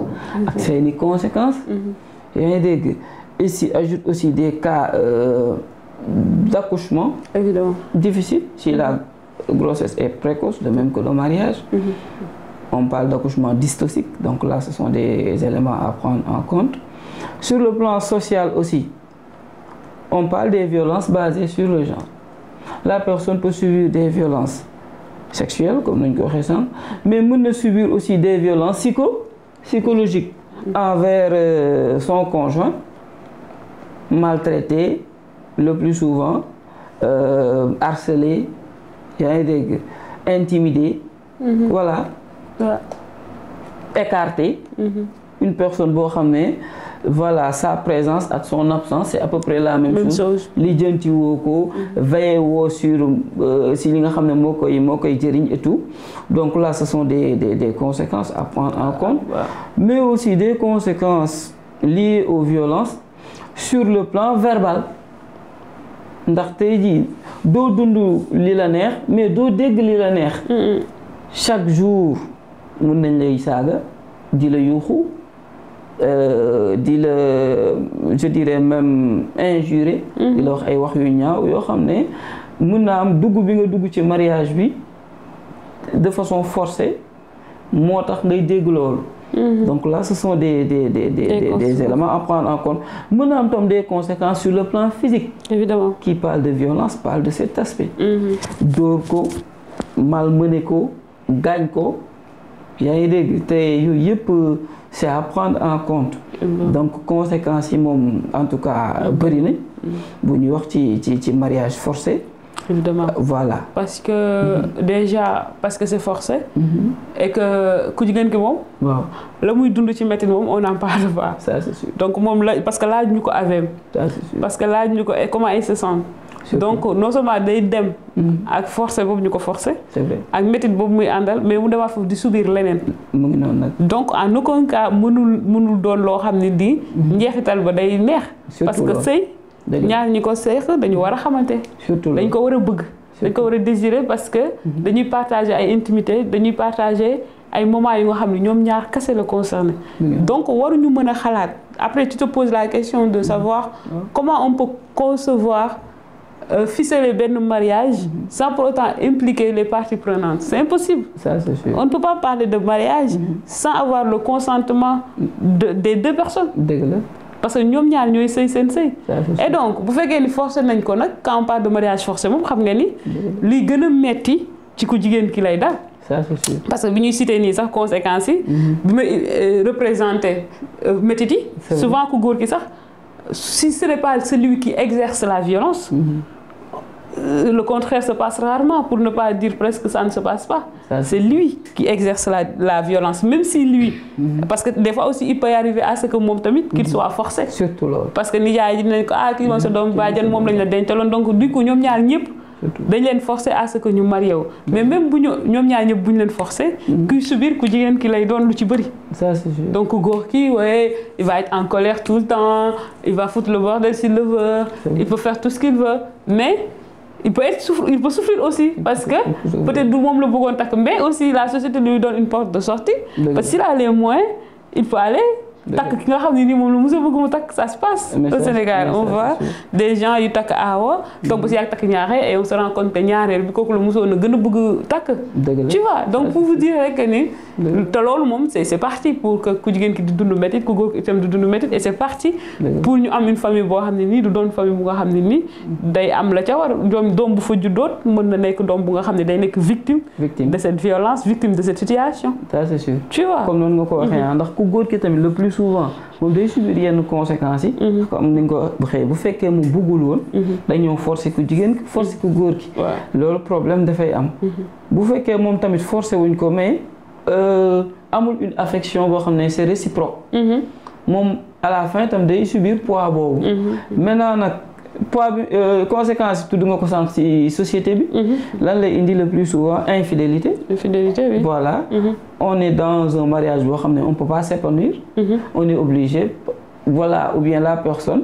ak seeni conséquences. yaa ngi dégg. Ici ajoute aussi des cas d'accouchement. Évidemment. Difficile si la grossesse est précoce, de même que le mariage. On parle d'accouchement dystoxique, donc là ce sont des éléments à prendre en compte. Sur le plan social aussi, on parle des violences basées sur le genre. La personne peut subir des violences sexuelles, comme nous l'avons dit, mais peut subir aussi des violences psychologiques envers son conjoint, maltraité, le plus souvent, harcelé, intimidé, voilà, écarté. Une personne, voilà, sa présence et son absence, c'est à peu près la même chose. L'identi woko, veille sur si li nga xamné mokoy jëriñ et tout. Donc là ce sont des conséquences à prendre en compte, mais aussi des conséquences liées aux violences sur le plan verbal. Ndax tay ji do dundu li la neex mais do dégg li la neex. Chaque jour mën nañ lay saga di la yuxu. Je dirais même injuré. di la wax ay wax yu ñaaw yoo xam ne mën naa am dugg bi nga dugg ci mariage bi de façon forcée moo tax ngay dégg loolu. Donc là ce sont des éléments à prendre en compte. Mën na am tam des conséquences sur le plan physique. Évidemment. Qui parle de violence parle de cet aspect. Dóor ko malmené ko gaañ ko yaa ngi dégg te yooyu yëpp c'est à prendre en compte. Donc conséquences yi moom en tout cas bëri na bu ñuy wax ci mariage forcé. Évidemment. Voilà. Parce que déjà parce que c'est forcé. Et que ku jigéen ki moom. waaw la muy dund ci métti moom on n'en parle pas. Ça c'est sûr. Donc moom la parce que laaj ñu ko avec. Ça c'est sûr. Parce que laaj ñu ko comment il se sent. Donc non seulement day dem. ak forcé boobu ñu ko forcé. C'est vrai. Ak métit boobu muy àndal mais mu demaat foofu di subir leneen. mu ngi noonu nag. Donc en aucun cas mënul doon loo xam ne di. njeexital ba day neex. parce que sëy ñaar ñi ko seex dañu war a xamante. surtout dañ ko war a bëgg. dañ ko war a désirer parce que dañuy partager ay intimité dañuy partager ay moments yu nga xam ne ñoom ñaar kese la concerné. Donc waruñu mën a xalaat après tu te poses la question de savoir comment on peut concevoir ficeler benn mariage sans pour autant impliquer les parties prenantes. C'est impossible. Ça, c'est sûr. On ne peut pas parler de mariage sans avoir le consentement des deux personnes. Parce que ñoom ñaar ñooy sëy seen sëy. Et donc bu fekkee ni forcé nañ ko nag quand on parle de mariage forcé moom xam nga ni li gën a metti ci ku jigéen ki lay dal. Ça c'est sûr. Parce que bi ñuy cité nii sax conséquences yi. bi may représenté métit yi. Souvent ku góor ki sax si ce n'est pas celui qui exerce la violence. Le contraire se passe rarement, pour ne pas dire presque ça ne se passe pas. C'est lui qui exerce la violence, même si lui, parce que des fois aussi il peut y arriver à ce que moom tamit qu'il soit forcé. Surtout là. Parce que nijaay yi dinañ ko kii moom sa doom bàjjan moom lañ la dencaloon donc du coup ñoom ñaar ñëpp dañ leen forcer à ce que ñu marié wu. Mais même bu ñoom ñaar ñëpp bu ñu leen forcer. kuy subir ku jigéen ki lay doon lu ci bëri. Ça c'est sûr. Donc góor ki il va être en colère tout le temps, il va foutre le bordel s'il le veut, il peut faire tout ce qu'il veut, mais il peut souffrir aussi parce que peut-être du moom la bëggoon takk mais aussi la société lui donne une porte de sortie. Parce que s'il a les moyens il peut aller takk ki nga xam ne nii moom lu mos a bëgg mu takk ça se passe au Sénégal on voit des gens yu takk aawa donc ba si yàgg takk ñaareel et on se rend compte que ñaareel bi kooku la mosoon a gën a bëgg takk. Tu vois donc pour vous dire rek ni te loolu moom c'est parti pour que ku jigéen ki di dund métit ku góor ki itam di dund métit et c'est parti pour ñu am une famille boo xam ne nii du doon famille bu nga xam ne nii day am la ca war doom bu fa juddoot mën na nekk doom bu nga xam ne day nekk victime de cette violence victime de cette situation. Ça c'est sûr. Tu vois comme noonu nga ko waxee ndax ku góor ki tamit le plus souvent moom day subir yenn conséquences yi. comme ni nga ko waxee bu fekkee mu bëggul woon. dañoo forcer ku jigéen ki forcer ku góor ki. loolu problème dafay am. bu fekkee moom tamit forcer wuñ ko mais amul une affection boo xam ne c'est réciproque. moom à la fin tam day subir poids boobu. maintenant nag poids bi conséquences yi tudd nga ko sànq ci société bi. lan lay indi le plus souvent infidélité. Infidélité oui. Voilà. On est dans un mariage boo xam ne on peut pas s'épanouir. On est obligé voilà ou bien la personne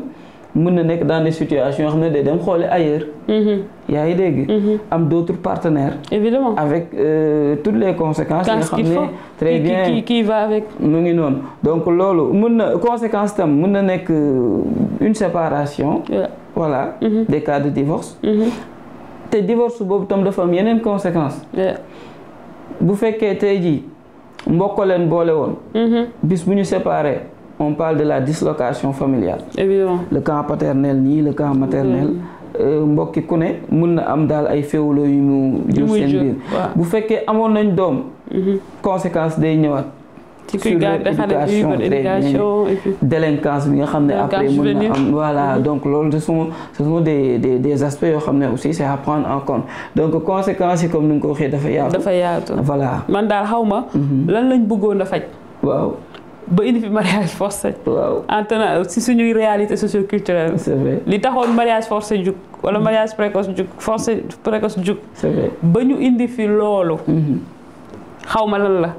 mën na nekk dans des situations yoo xam ne day dem xooli ailleurs. yaa ngi dégg. am d'autres partenaires. évidemment avec toutes les conséquences. yi nga xam ne très bien qui va avec. mu ngi noonu donc loolu mën na conséquence tam mën na nekk une séparation. voilà des cas de divorce. te divorce boobu tam dafa am yeneen conséquences. bu fekkee tey jii mbokk leen boole woon. bis bu ñu séparé. On parle de la dislocation familiale. Évidemment. Le camp paternel nii le camp maternel. mbokki ku ne mën na am daal ay féewaloo yu mu jur seen biir. bu fekkee amoon nañ doom. conséquence day ñëwaat. ci kuy garder xale bi bonne éducation et puis délinquance bi nga xam ne après mën na am voilà donc loolu ce sont des aspects yoo xam ne aussi c'est à prendre en compte donc conséquences yi comme ni nga ko waxee dafa yaatu. dafa yaatu voilà. man daal xaw ma. lan lañ bëggoon a faj. waaw. ba indi fi mariage forcé. waaw en tenant si suñuy réalité socio-culturelle. c'est vrai li taxoon mariage forcé jug wala mariage précoce jug forcé précoce jug. c'est vrai ba ñu indi fi loolu. xaw ma lan la.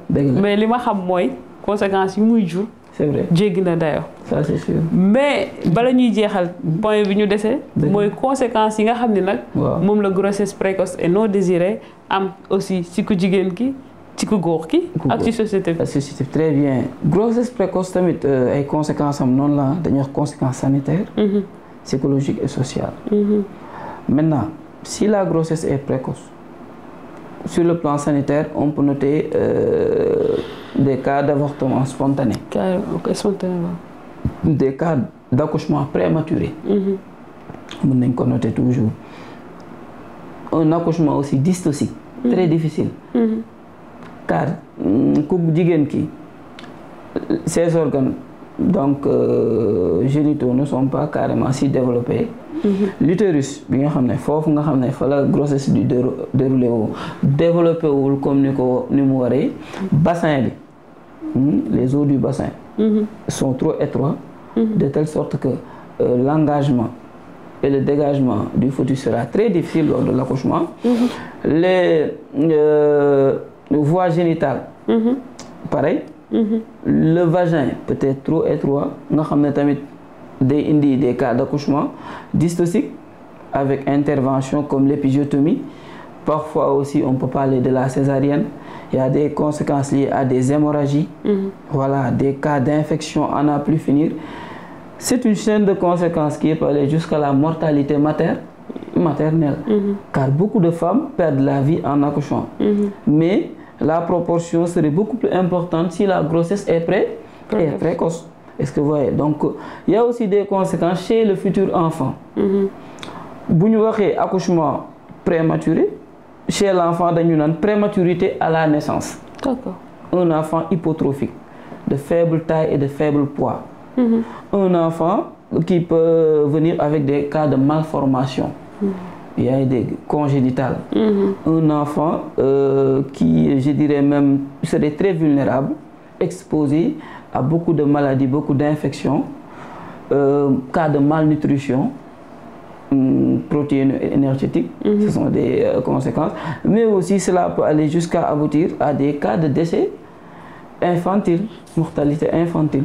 mais li ma xam mooy conséquences yi muy jur. c'est vrai jéggi na dayoo. ça c'est sûr. mais bala ñuy jeexal point bi ñu desee mooy conséquences yi nga xam ni nag. moom la grossesse précoce et non désirée am aussi ci ku jigéen ki. ci ku góor ki ak ci société bi. la société très bien grossesse précoce tamit ay conséquences am noonu la dañuy wax conséquences sanitaires. psychologiques et sociales. Maintenant si la grossesse est précoce sur le plan sanitaire on peut noter des cas d'avortement spontané. Des cas d'accouchement prématuré. mën nañ ko noter toujours un accouchement aussi dystoxique. très difficile. car ku jigéen ki ces organes donc génitaux ne sont pas carrément si développés. L'utérus bi nga xam ne foofu nga xam ne fa la grossesse du déroulé wu développé wul comme ni mu waree. bassin bi les os du bassin. sont trop étroits. de telle sorte que l'engagement et le dégagement du fœtus sera très difficile lors de l'accouchement. Les voies génitales. pareil. Le vagin peut être trop étroit nga xam ne tamit day indi des cas d'accouchement dystoxique avec intervention comme l'épisiotomie. Parfois aussi on peut parler de la césarienne. Il y a des conséquences liées à des hémorragies. Voilà, des cas d'infection à n'en plus finir. C'est une chaîne de conséquences qui peut aller jusqu'à la mortalité maternelle. Car beaucoup de femmes perdent la vie en accouchant. Mais la proportion serait beaucoup plus importante si la grossesse est précoce. Est-ce que vous voyez? Donc, il y a aussi des conséquences chez le futur enfant. Bu ñu waxee accouchement prématuré, chez l'enfant dañu naan prématurité à la naissance. D'accord. Un enfant hypotrophique, de faible taille et de faible poids. Un enfant qui peut venir avec des cas de malformation. Il y a des congénitales. Un enfant qui, je dirais même, serait très vulnérable, exposé à beaucoup de maladies, beaucoup d'infections, cas de malnutrition, protéines énergétiques, ce sont des conséquences. Mais aussi cela peut aller jusqu'à aboutir à des cas de décès infantile, mortalité infantile.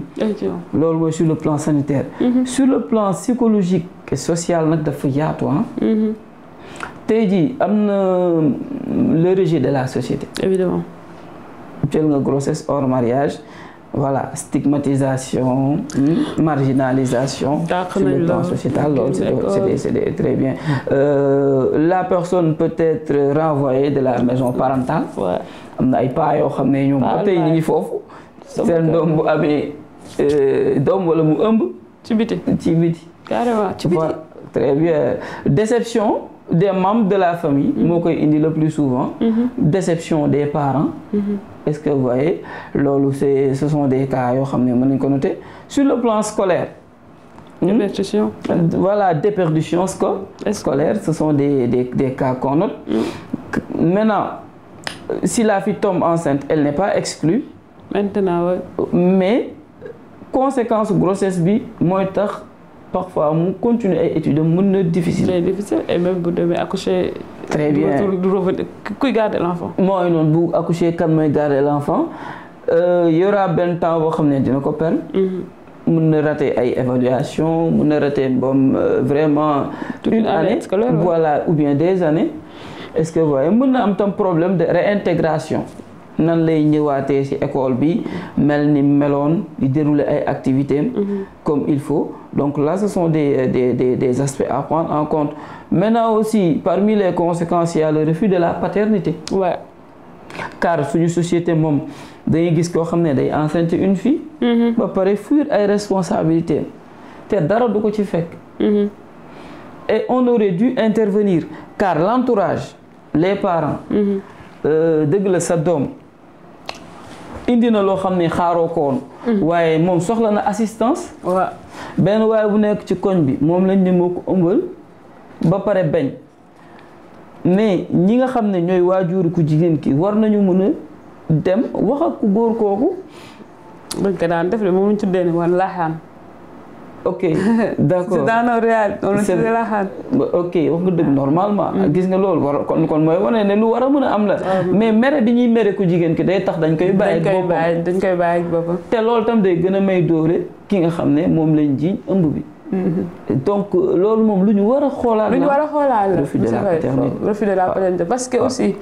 Loolu mooy sur le plan sanitaire. Sur le plan psychologique et social nag dafa yaatu. Tey jii am na le rejet de la société. Évidemment. Jël nga grossesse hors mariage, voilà, stigmatisation, marginalisation sur le plan sociétal, c'est très bien. La personne peut être renvoyée de la maison parentale. Am na ay paa yoo xam ne ñoom ba tey ñu ngi foofu. seen doom bu amee doom wala mu ëmb. ci biti. Carrément ci biti. Très bien. Déception des membres de la famille. moo koy indi le plus souvent. Déception des parents. Est-ce que vous voyez loolu ce sont des cas yoo xam ne mën nañu ko noter sur le plan scolaire. Déperdition. Voilà, déperdition scolaire, ce sont des cas qu'on note. Maintenant, si la fille tombe enceinte, elle n'est pas exclue. Maintenant, oui. Mais conséquence grossesse bi mooy tax parfois mu continuer ay études mën na difficile. C'est difficile et même bu demee accoucher. Très bien kuy garder l'enfant. mooy noonu bu accoucher kan mooy garder l'enfant. Y aura benn temps boo xam ne dina ko perdre. mun na rater ay évaluation mun na rater vraiment une année voilà ou bien des années est-ce que voyez mun na am tam problème de réintégration nan lay ñëwaatee ci école bi mel ni meloon di dérouler ay activités comme il faut donc là ce sont des aspects à prendre en compte maintenant aussi parmi les conséquences il y a le refus de la paternité ouais. car suñu société moom dañuy gis koo xam ne day enceinte une fille ba pare fuir ay responsabilités te dara du ko ci fekk et on aurait dû intervenir car l'entourage les parents dëgg la sa doom indi na loo xam ne xaaroo ko woon waaye moom soxla na assistance waaw benn waaye bu nekk ci koñ bi moom lañ ne moo ko ëmbal ba pare bañ mais ñi nga xam ne ñooy waajur ku jigéen ki war nañu mën a dem wax ak ku góor kooku. dañ ko daan def de moom ñu tuddee ni woon laaxaan. ok d'accord c'est dans nos réalités on le tuddee laaxaan. ok wax nga dëgg normalement. gis nga loolu war kon mooy wane ne lu war a mën a am la. mais mere bi ñuy mere ku jigéen ki day tax dañ koy bàyyi. dañ koy bàyyi ak boppam. te loolu tam day gën a may doole ki nga xam ne moom lañ jiiñ ëmb bi. donc loolu moom lu ñu war a xoolaat la. lu ñu war a xoolaat la refus de la paternité. refus de la paternité parce que aussi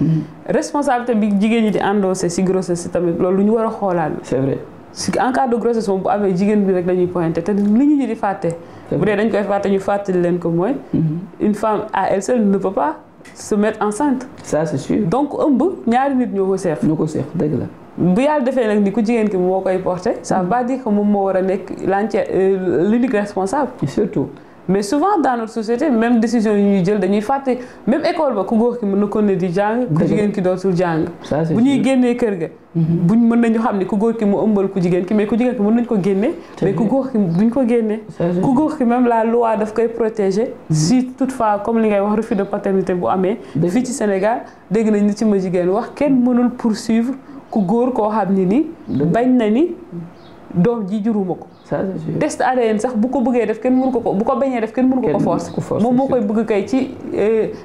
responsabilité bi jigéen ñi di endossé si grossesse tamit loolu lu ñu war a xoolaat la. c'est vrai. si en cas de grossesse moom bu amee jigéen bi rek la ñuy pointé te li ñu di fàtte. bu dee dañ koy fàtte ñu fàttali leen ko mooy. une femme à elle seule ne peut pas se mettre enceinte. ça c'est sûr. donc ëmb ñaari nit ñoo ko seex. ñoo ko seex dëgg la. bu yàlla defee nag ni ku jigéen ki moo koy porté ça veut pas dire que moom moo war a nekk l'unique responsable. surtout. mais souvent dans notre société même décision yi ñuy jël dañuy fàtte même école ba ku góor ki mën na continuer di jàng. ku jigéen ki dootul jàng. bu ñuy génnee kër ga. buñ mën nañu xam ne ku góor ki mu ëmbal ku jigéen ki mais ku jigéen ki mën nañu ko génne. mais ku góor ki duñ ko génne. ku góor ki même la loi daf koy protéger. si toutefois comme li ngay wax refus de paternité bu amee. fii ci Sénégal dégg nañ ni ci ma jigéen wax kenn mënul poursuivre. ku góor koo xam ne ni bañ na ni doom ji juruma ko. test ADN sax bu ko bëggee def kenn mënu ko bu ko bañee def kenn mënu ko ko forcer moom moo koy bëgg kay ci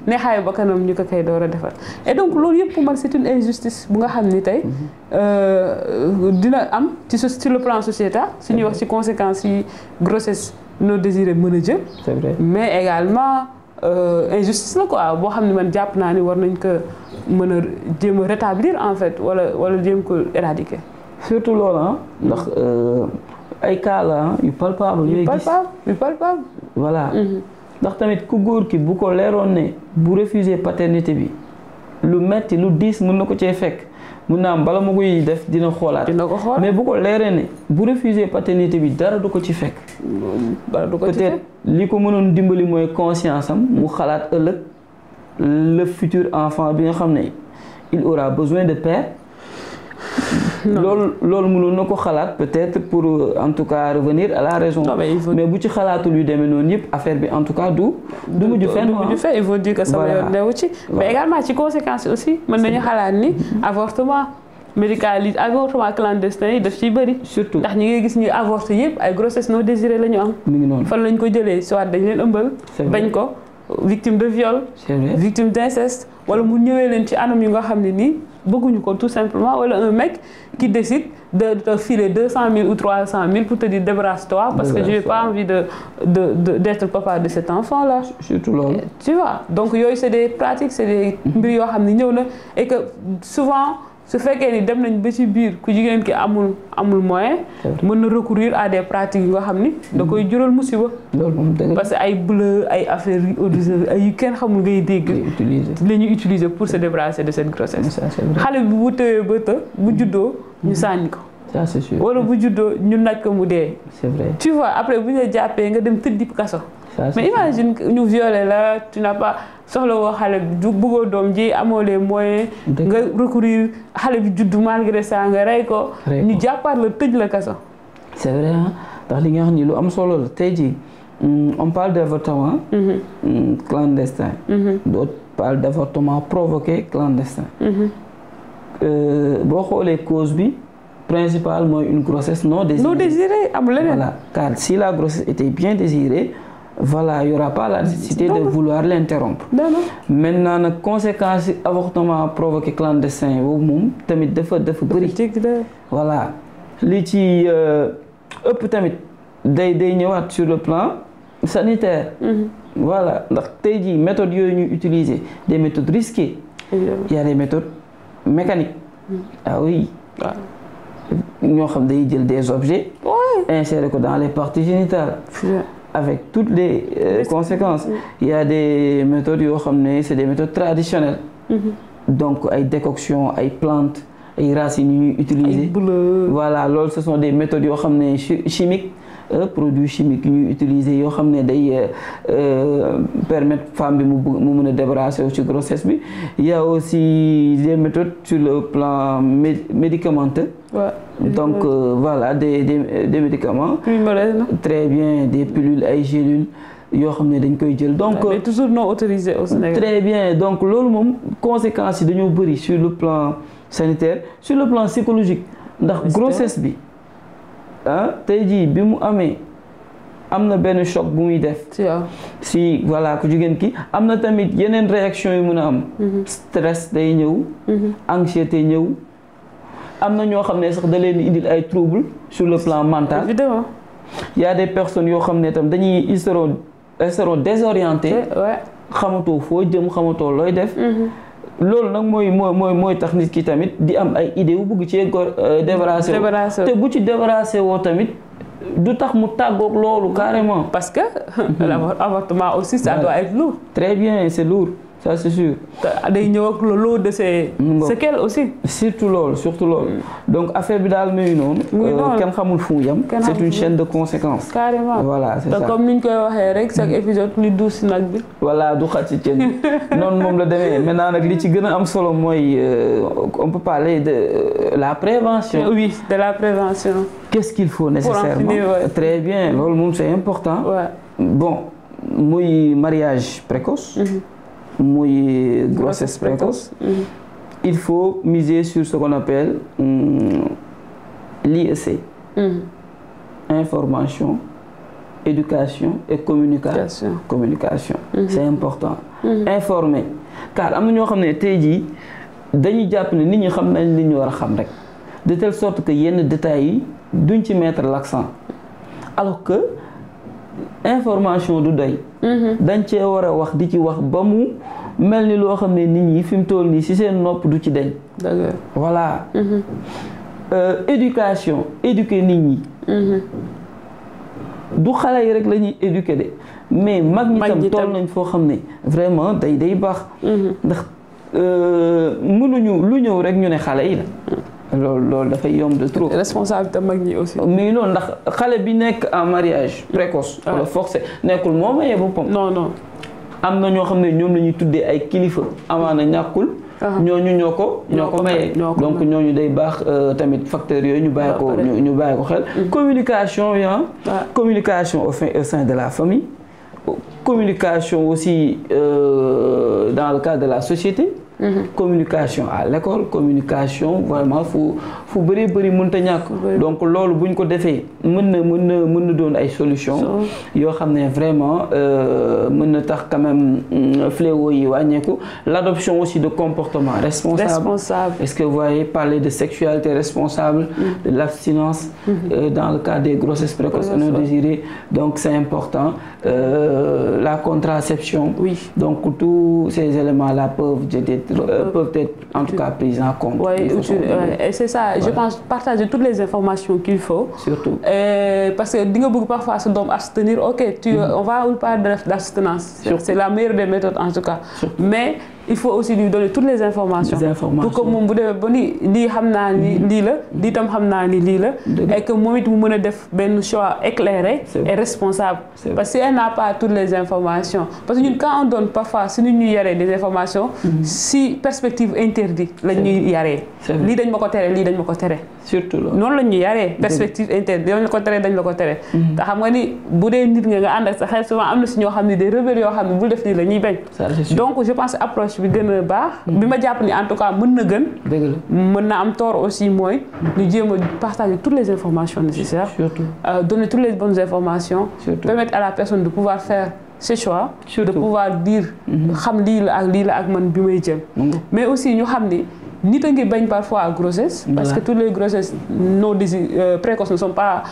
neexaayu ba kanam ñu ko kay door a defal et donc loolu yëpp pour man c'est une injustice bu nga xam ni tey dina am ci le plan sociétal su ñuy wax ci conséquences yi grossesse non désirée mën a jël. c'est vrai. mais également injustice la quoi boo xam ne man jàpp naa ni war nañ ko mën a jéem a rétablir en fait wala jéem ko éradiquer. surtout loolu ndax ay cas la yu palpable. yu palpable. voilà. ndax tamit ku góor ki bu ko leeroon ne bu refuser paternité bi lu metti lu diis mën na ko cee fekk mun naa am bala ma koy def dina xoolaat. dina ko xool mais bu ko leeree ne bu refuser paternité bi dara du ko ci fekk. dara du ko ci fekk peut-être li ko mënoon dimbali mooy conscience am mu xalaat ëllëg le futur enfant bi nga xam ne il aura besoin de père. loolu mënoon na ko xalaat peut-être pour en tout cas revenir à la raison. mais bu ci xalaatul yu demee noonu yëpp affaire bi en tout cas du mujj fenn. il faut dire que sama yoon newu ci. mais également ci conséquences yi aussi mën nañu xalaat ni avortement médicalisé avortement clandestin yi daf ciy bëri. surtout ndax ñi ngay gis ñuy avorté yëpp ay grossesse non désirée la ñu am. mi ngi noonu fan lañ ko jëlee soit dañ leen ëmbal. bañ ko victime de viol. victime d'inceste wala mu ñëwee leen ci anam yu nga xam ne nii. bëgguñu ko tout simplement wala un mec qui décide de te filer 200 000 ou 300 000 pour te dire débarrasse-toi parce que j'ai pas envie d'être papa de cet enfant là. surtout loolu. tu vois donc yooyu c'est des pratiques c'est des mbir yoo xam ne ñëw na et que souvent su fekkee ni dem nañ ba ci biir ku jigéen ki amul moyen. mën na recourir à des pratiques yu nga xam ni. da koy jural musiba. parce que ay bleu ay affaires yu kenn xamul ngay dégg. la ñuy utiliser pour se débarrasser de cette grossesse. xale bi bu tëwee ba të bu juddoo ñu sànni ko. ça c'est sûr. wala bu juddoo ñu naj ko mu dee. c'est vrai. tu vois après bu ñu la jàppee nga dem tëddi kaso. mais imagine ñu violé la tu n'as pas soxla woo xale bi du bëggoo doom ji amoo les moyens. nga recourir xale bi juddu malgré ça nga rey ko. ñu jàppaat la tëj la kaso. c'est vrai ndax li nga xam ni lu am solo la tey jii on parle d'avortement clandestin. d'autres parlent d'avortement provoqué clandestin. boo xoolee cause bi principale mooy une grossesse non désirée. non désirée amul leneen. voilà car si la grossesse était bien désirée. voilà il y aura pas la nécessité de vouloir l'interrompre. maintenant nag conséquence avortement provoqué clandestin boobu moom tamit dafa bëri. voilà li ci ëpp tamit day ñëwaat sur le plan sanitaire. Voilà ndax tey jii méthodes yooyu ñuy utiliser des méthodes risquées. Il y a des méthodes mécaniques. Ah oui. ñoo xam day jël des objets. insérer ko dans les parties génitales. avec toutes les conséquences. Il y a des méthodes yoo xam ne c'est des méthodes traditionnelles. Donc ay décoction ay plantes ay racines yu ñuy utiliser. Voilà loolu ce sont des méthodes yoo xam ne chimiques. Produits chimiques yu ñuy utiliser yoo xam ne day permettre femme bi mu mën a débarrasser wu ci grossesse bi. Il y a aussi des méthodes sur le plan médicamenteux. Donc voilà des médicaments. Très bien des pilules ay gélules yoo xam ne dañ koy jël. Donc mais toujours non autorisé au Sénégal. Très bien donc loolu moom conséquences yi dañoo bëri sur le plan sanitaire sur le plan psychologique ndax grossesse bi. tey jii bi mu amee am na benn choc bu muy def. si voilà ku jigéen ki am na tamit yeneen réaction yu mën a am. stress day ñëw. anxiété ñëw. am na ñoo xam ne sax da leen indil ay troubles sur le plan mental. Évidemment. Il y a des personnes yoo xam ne tam dañuy ils seront désorientés. xamatoo foo jëm xamatoo looy def. loolu nag mooy tax nit ki tamit di am ay idées wu bëgg ci débarrassé wu te bu ci débarrassé woo tamit du tax mu tàggoog loolu carrément. Parce que l'avortement aussi ça doit être lourd. Très bien c'est lourd ça c'est sûr. day ñëw ak loolu de ces séquelles aussi. surtout loolu. Donc affaire bi daal muy noonu. kenn xamul fu mu yem. c'est une chaîne de conséquences. Carrément voilà c'est ça. comme ni ñu koy waxee rek chaque épisode li duus si nag bi. voilà du xat ci cën noonu moom la demee maintenant nag li ci gën a am solo mooy on peut parler de la prévention. Oui de la prévention. Qu'est-ce qu'il faut nécessairement. Très bien loolu moom c'est important. Bon muy mariage précoce. muy grossesse précoce. Il faut miser sur ce qu'on appelle l'IEC. Information, éducation et communication. C'est important. Informer car am na ñoo xam ne tey jii dañuy jàpp ne nit ñi xam nañ li ñu war a xam rek de telle sorte que yenn détails yi duñ ci mettre l'accent alors que information du doy. dañ cee war a wax di ci wax ba mu mel ni loo xam ne nit ñi fi mu toll nii ci seen nopp du ci deñ. Voilà. Éducation éduquer nit ñi. du xale yi rek la ñuy éduquer de mais mag ñi tam toll nañ foo xam ne vraiment day baax. ndax mënuñu lu ñëw rek ñu ne xale yi la. loolu dafay yomb de trop. responsabilité mag ñi aussi. mais loolu ndax xale bi nekk en mariage précoce. wala forcé nekkul moo mayee boppam. non. am na ñoo xam ne ñoom la ñuy tuddee ay kilifa amaana ñàkkul. ñooñu ñoo ko mayee. donc ñooñu day baax tamit facteurs yooyu ñu bàyyi ko xel. Communication communication au sein de la famille. Communication aussi dans le cadre de la société. Communication à l'école communication vraiment fu bëri mënta ñàkk. donc loolu buñ ko defee mën na doon ay solutions. yoo xam ne vraiment mën na tax quand même fléau yi wàññeeku. L'adoption aussi de comportements responsables. Est-ce que vous voyez parler de sexualité responsable. de l'abstinence. dans le cas des grossesses précoces non désirées donc c'est important. La contraception. Donc tous ces éléments-là peuvent être en tout cas pris en compte. Et c'est ça je pense partager toutes les informations qu'il faut. Surtout. Parce que di nga bëgg parfois sa doom abstenir on va parler d'abstinence. C'est la meilleure des méthodes en tout cas. Mais il faut aussi lui donner toutes les informations. Pour que moom bu demee ba ni lii xam naa ni lii la lii tam xam naa ni lii la. et que moom it mu mën a def benn choix éclairé et responsable. Parce que si elle n'a pas toutes les informations parce que ñun quand on donne parfois si ñu yaree des informations. si perspective interdite la ñuy yaree. lii dañ ma ko tere lii dañ ma ko tere. surtout loolu noonu la ñuy yaree perspective interdite dañ la ko tere dañ la ko tere. te xam nga ni bu dee nit nga ànd ak sa xel souvent am na si ñoo xam ne des rebelles yoo xam ne bul def lii la ñuy bañ. donc je pense approche bi gën a baax. bi ma jàpp ni en tout cas mën na gën. mën na am tort aussi mooy. ñu jéem a partager toutes les informations nécessaires. surtout donner toutes les bonnes informations. permettre à la personne de pouvoir faire ses choix. de pouvoir dire. xam lii la ak man bi may jël. mais aussi ñu xam ni. nit a ngi bañ parfois grossesse. parce que toutes les grossesses non précoces ne sont pas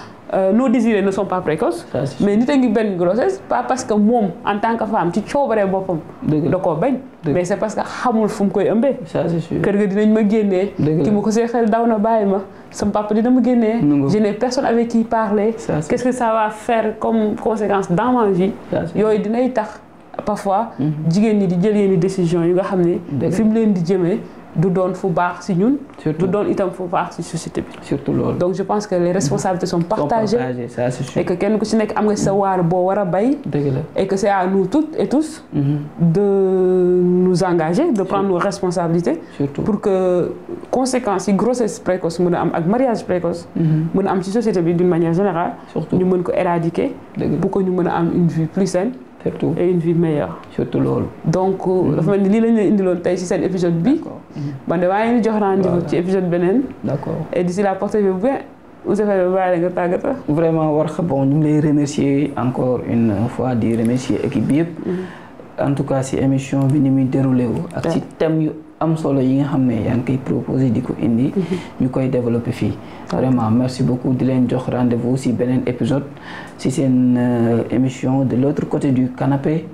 nos désirés ne sont pas précoces. Mais nit a ngi benn grossesse pas parce que moom en tant que femme ci coobaree boppam. da koo bañ. mais c'est parce que xamul fu mu koy ëmbee. ça c'est sûr kër ga dinañ ma génnee. ki ma ko seexal daw na bàyyi ma. sama papa dina ma génnee. je n'ai personne avec qui parler. qu'est-ce que ça va faire comme conséquence dans ma vie. yooyu dinay tax parfois. jigéen ñi di jël yenn décision yi nga xam ne. fi mu leen di jëmee. du doon fu baax si ñun. du doon itam fu baax si société bi. surtout loolu. donc je pense que les responsabilités sont partagées. Ça c'est sûr. Et que kenn ku ci nekk am nga sa waar boo war a bay. dëgg la et que c'est à nous toutes et tous. de nous engager de prendre nos responsabilités. surtout pour que conséquences yi grossesse précoce mën a am ak mariage précoce. mën a am ci société bi d'une manière générale. surtout ñu mën ko éradiquer. pour que ñu mën a am une vie plus saine. surtout et une vie meilleure. surtout loolu. donc dafa mel ni lii lañ leen indiloon tey ci seen épisode bi. man de maa ngi jox rendez-vous ci épisode beneen. d'accord et d'ici là portez-vous bien. Ouzou Faye bàyyi nga tàggatoo. vraiment Warkha bon ñu ngi lay remercier encore une fois di remercier équipe bi yëpp. en tout cas si émission bi ni muy déroulé wu. ak si thème yu am solo yi nga xam ne yaa ngi koy proposé di ko indi. ñu koy développé fii. vraiment merci beaucoup di leen jox rendez-vous si beneen épisode si seen émission de l'autre côté du canapé.